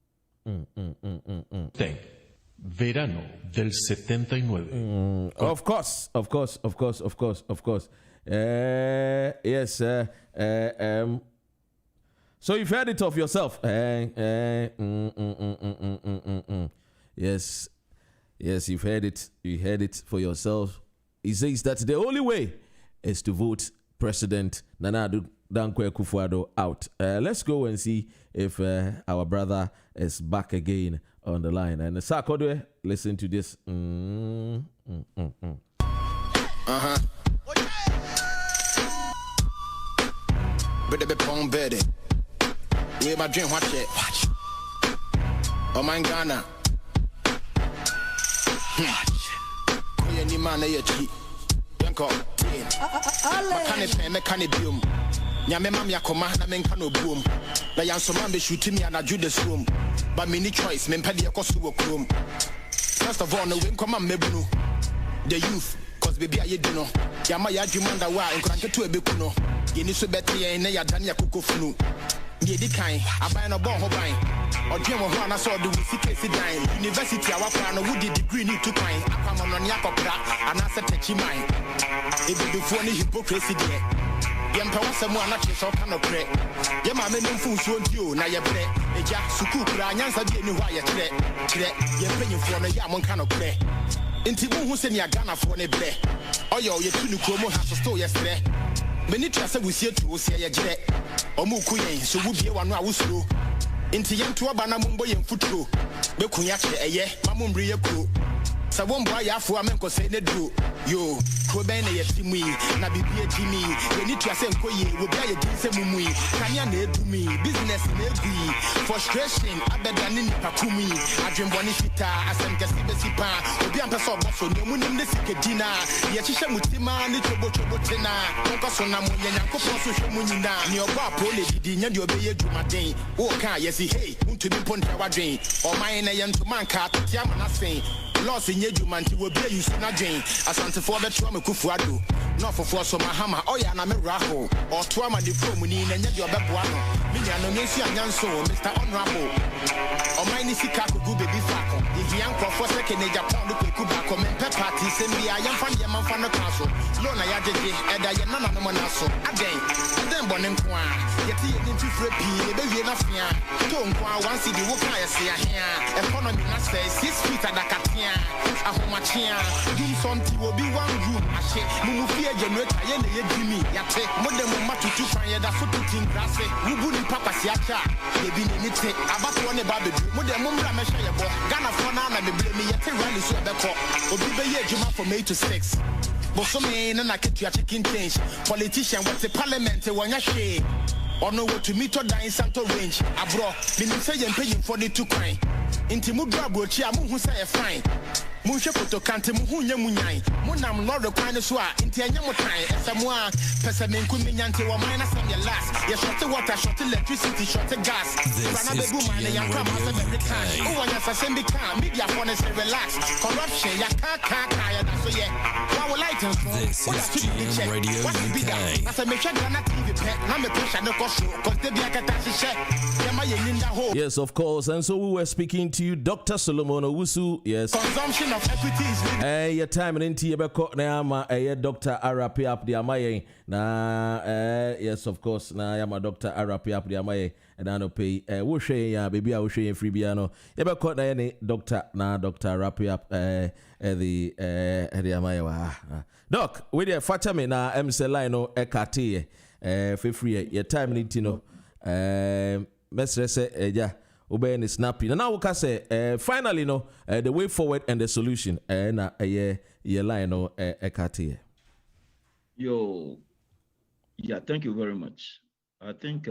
Verano del 79. Of course. Yes. So you've heard it of yourself. Yes, you've heard it. You heard it for yourself. He says that the only way is to vote President Nana Addo Dankwa Akufo-Addo out. Let's go and see if our brother is back again on the line. And Sakodwe, listen to this. Better be pong bedding. We my dream, watch it. Oh my Ghana. Kuya ni man na yechi. Yanko. Makane bium. Nyame mam yakoma na menka no boom. Na yanso man be shooting me na Judas room. But many choice men padi akosu wo krom. First of all, no win come mebunu. The youth, cause baby aye do no. Yama ya jumanda wa nkranke to ebeku no. Yeni so betre yen na ya dan ya kokofunu. Ye di kan, aban no bon ho ban. Odwe mo ho ana so do wisi kesi dan. University awapa no would degree ni to kan. Akwama no ne akopra ana se techi man. Ebidu fo ni hypocrisy there. Yempa wasemu anache so kano kre. Yema me mfu so ntio na ye bre. Eja suku kura nyansa bi eni ho aye kre. Ye penyimfo no ya mon kano kre. Inti mu hu se ni agana fo ne bre. Oyo ye tunu kromo ha so sto ye sre. Many trasa we see to see a jet. Omu kuyen, so would be one OWUSU. Inti yen to a banamumbo yen futuro. Bekuyache a ye, mamum bria crew. Sabon boy afu amenko say ne do. Yo, KWABENA ye timui, na bibie Jimmy. You need to say koye, we be a dinse mumui. Kanya ne do me, business ne gui. Frustration, abedanin pakumi. I dream one fita, asem kasi besipa. Obi ampa so boso, no munim ne sikedina. Ye chisha mutima, ni chobo tena. Monka sona mo ye nyanko so shmunina. Ni oba pole didi, nyandi obeye jumaden. O kan yesi hey, unto be ponta wadwen. O mine yen to manka, tiama na sen. Loss in Yejumanti will be you soon again. Asante for the trauma Kufuado. Not for so Mahama, or Yana Meraho, or Twama de Promuni, and yet your Babuano. Miliano Messi and Yanso, Mr. Honorable. Or mine is Sikaku, baby Fako. If Yanko for second age, upon the Kubako, men Pepati, send me a young fan, man fan the castle. Lona Yaji, and I am none of them so. Again, then Bonin Kwa, yet he didn't free P, baby enough here. Don't go one city, what can I say here? Economy must say 6 feet at the Katia, a homachia. Do something will be one room. I say, Mufia generator, Jimmy, Yate, Modern Matu to find that foot in grass. We wouldn't papa Siaka, they be in it. About one baby, Modern Mumra Meshaya, Ghana for now, and the blame yet rally so the court. Or be a Juma from 8 to 6. But some men and I get your chicken change. Politician, what's the parliament, when I share. Or know what to meet or die in Santo Range. Abroad, meaning say and paying for the 2 coin. Inti Mugrabo, Chia Muhu say fine. Musha photo kante muhunya munyai. Munam Lord of Pineswa, Inti Yamutai, Samoa, Pesamin Kuminyante, or minus on your last. You shot the water, shot electricity, shot the gas. This is GN Radio UK. Oh, and as I send the car, media want to say relax. Corruption, ya can't, so yeah. Our lights, This is GN Radio UK. as I make sure Ghana TV pet, now me pressure the cost, because they be a catastrophe. Yes, of course. And so we were speaking to you, Dr. Solomon OWUSU. Yes. Consumption of equities. Your time in Tiabeko Nama, Dr. Arapi up the Amaye. Yes, of course. Now I am a Dr. Arapi up the Amaye. And I don't pay. Wushe, baby, I will share free piano. Ebeko na any doctor, na Dr. Arapi up the Amaye. Doc, with your fatame na MCLino Ekati. For free, your time in Tino. Mestre say, yeah. Obey and snappy. And now we can say, finally, the way forward and the solution. Na line no ekati. Yo, yeah, thank you very much. I think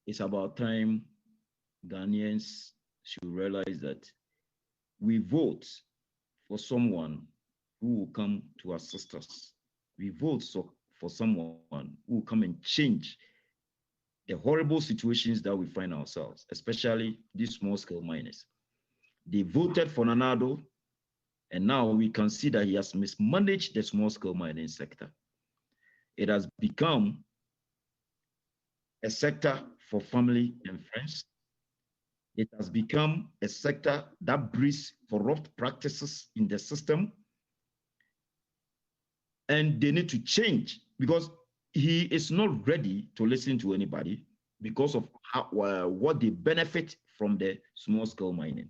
it's about time Ghanaians should realize that we vote for someone who will come to assist us. We vote for someone who will come and change the horrible situations that we find ourselves, especially these small-scale miners. They voted for Nanado, and now we can see that he has mismanaged the small-scale mining sector. It has become a sector for family and friends. It has become a sector that breeds corrupt practices in the system, and they need to change because he is not ready to listen to anybody because of what they benefit from the small-scale mining.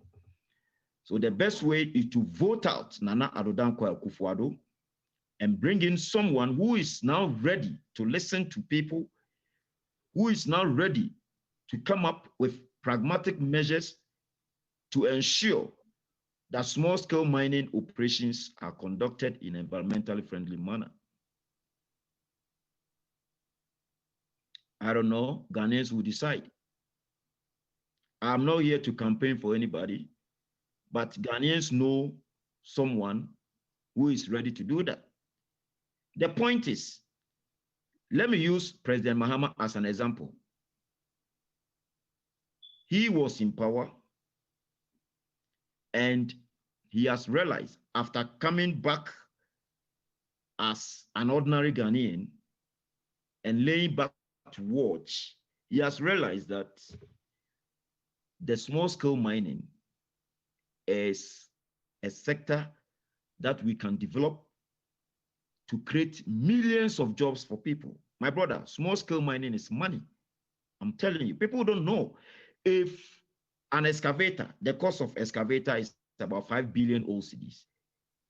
So the best way is to vote out Nana Addo Dankwa Akufo-Addo and bring in someone who is now ready to listen to people, who is now ready to come up with pragmatic measures to ensure that small-scale mining operations are conducted in an environmentally friendly manner. I don't know, Ghanaians will decide. I'm not here to campaign for anybody, but Ghanaians know someone who is ready to do that. The point is, let me use President Mahama as an example. He was in power and he has realized after coming back as an ordinary Ghanaian and laying back to watch, he has realized that the small-scale mining is a sector that we can develop to create millions of jobs for people. My brother, small-scale mining is money. I'm telling you, people don't know. If an excavator, the cost of excavator is about 5 billion OCDs,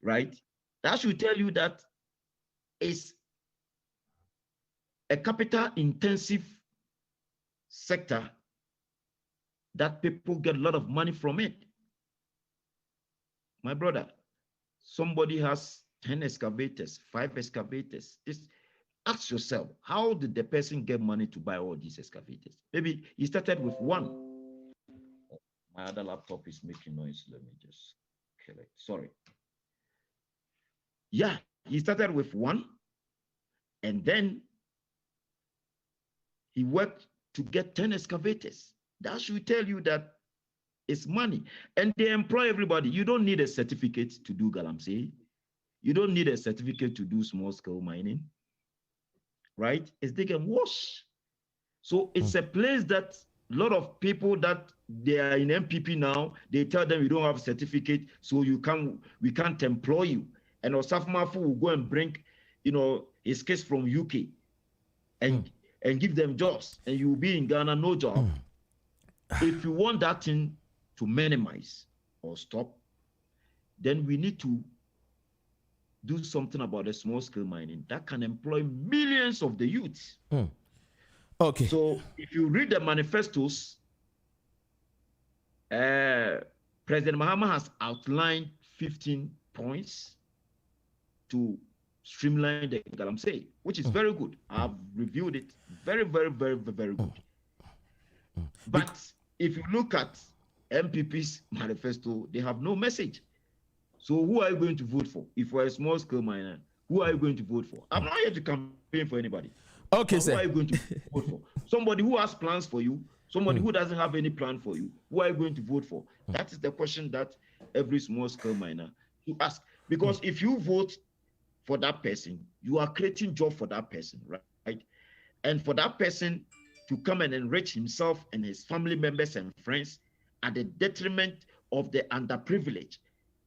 right? That should tell you that it's a capital-intensive sector that people get a lot of money from it. My brother, somebody has 10 excavators, 5 excavators. Ask yourself, how did the person get money to buy all these excavators? Maybe he started with one. Oh, my other laptop is making noise. Let me just kill it. Sorry. Yeah, he started with one, and then he worked to get 10 excavators. That should tell you that it's money. And they employ everybody. You don't need a certificate to do galamsey. You don't need a certificate to do small-scale mining, right? It's they can wash. So it's a place that a lot of people that they are in MPP now, they tell them you don't have a certificate, so we can't employ you. and Osafmafu will go and bring, his case from UK and give them jobs, and you will be in Ghana, no job. If you want that thing to minimize or stop, then we need to do something about the small-scale mining that can employ millions of the youths. Okay. So if you read the manifestos, President Mahama has outlined 15 points to streamline the Galamsey, which is very good. I've reviewed it. Very, very, very, very good. But if you look at MPP's manifesto, they have no message. So who are you going to vote for? If you're a small-scale miner, who are you going to vote for? I'm not here to campaign for anybody. Okay, sir. Who are you going to vote for? Somebody who has plans for you, somebody who doesn't have any plan for you. Who are you going to vote for? That is the question that every small-scale miner should ask. Because if you vote for that person, you are creating job for that person, right? And for that person to come and enrich himself and his family members and friends at the detriment of the underprivileged,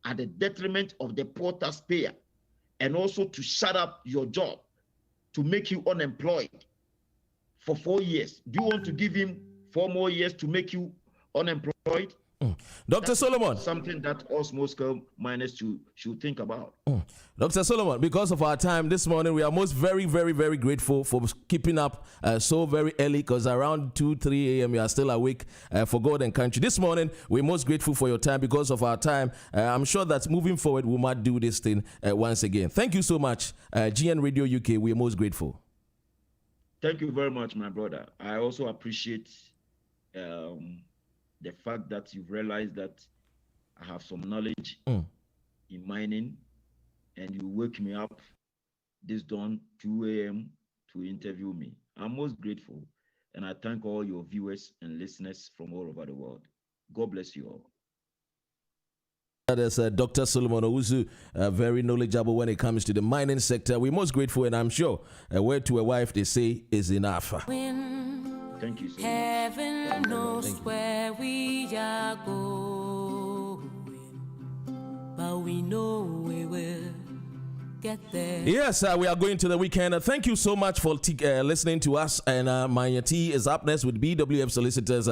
at the detriment of the poor taxpayer, and also to shut up your job, to make you unemployed for 4 years. Do you want to give him 4 more years to make you unemployed? Dr. Solomon. Something that all small-scale miners should think about. Dr. Solomon, because of our time this morning, we are most very, very, very grateful for keeping up so very early, because around 2, 3 a.m. you are still awake for God and country. This morning, we're most grateful for your time. Because of our time, I'm sure that moving forward, we might do this thing once again. Thank you so much, GN Radio UK. We are most grateful. Thank you very much, my brother. I also appreciate the fact that you've realized that I have some knowledge in mining, and you wake me up this dawn 2 a.m. to interview me. I'm most grateful, and I thank all your viewers and listeners from all over the world. God bless you all. That is Dr. Solomon OWUSU, very knowledgeable when it comes to the mining sector. We're most grateful, and I'm sure a word to a wife, they say, is enough. Thank you so much. Heaven knows where we are going, but we know we will get there. Yes, we are going to the weekend. Thank you so much for listening to us. And my tea is up next with BWF Solicitors.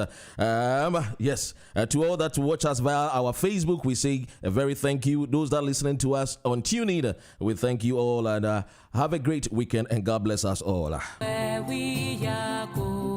Yes, to all that watch us via our Facebook, we say a very thank you. Those that are listening to us on TuneIn, we thank you all. And have a great weekend, and God bless us all. Where we are going.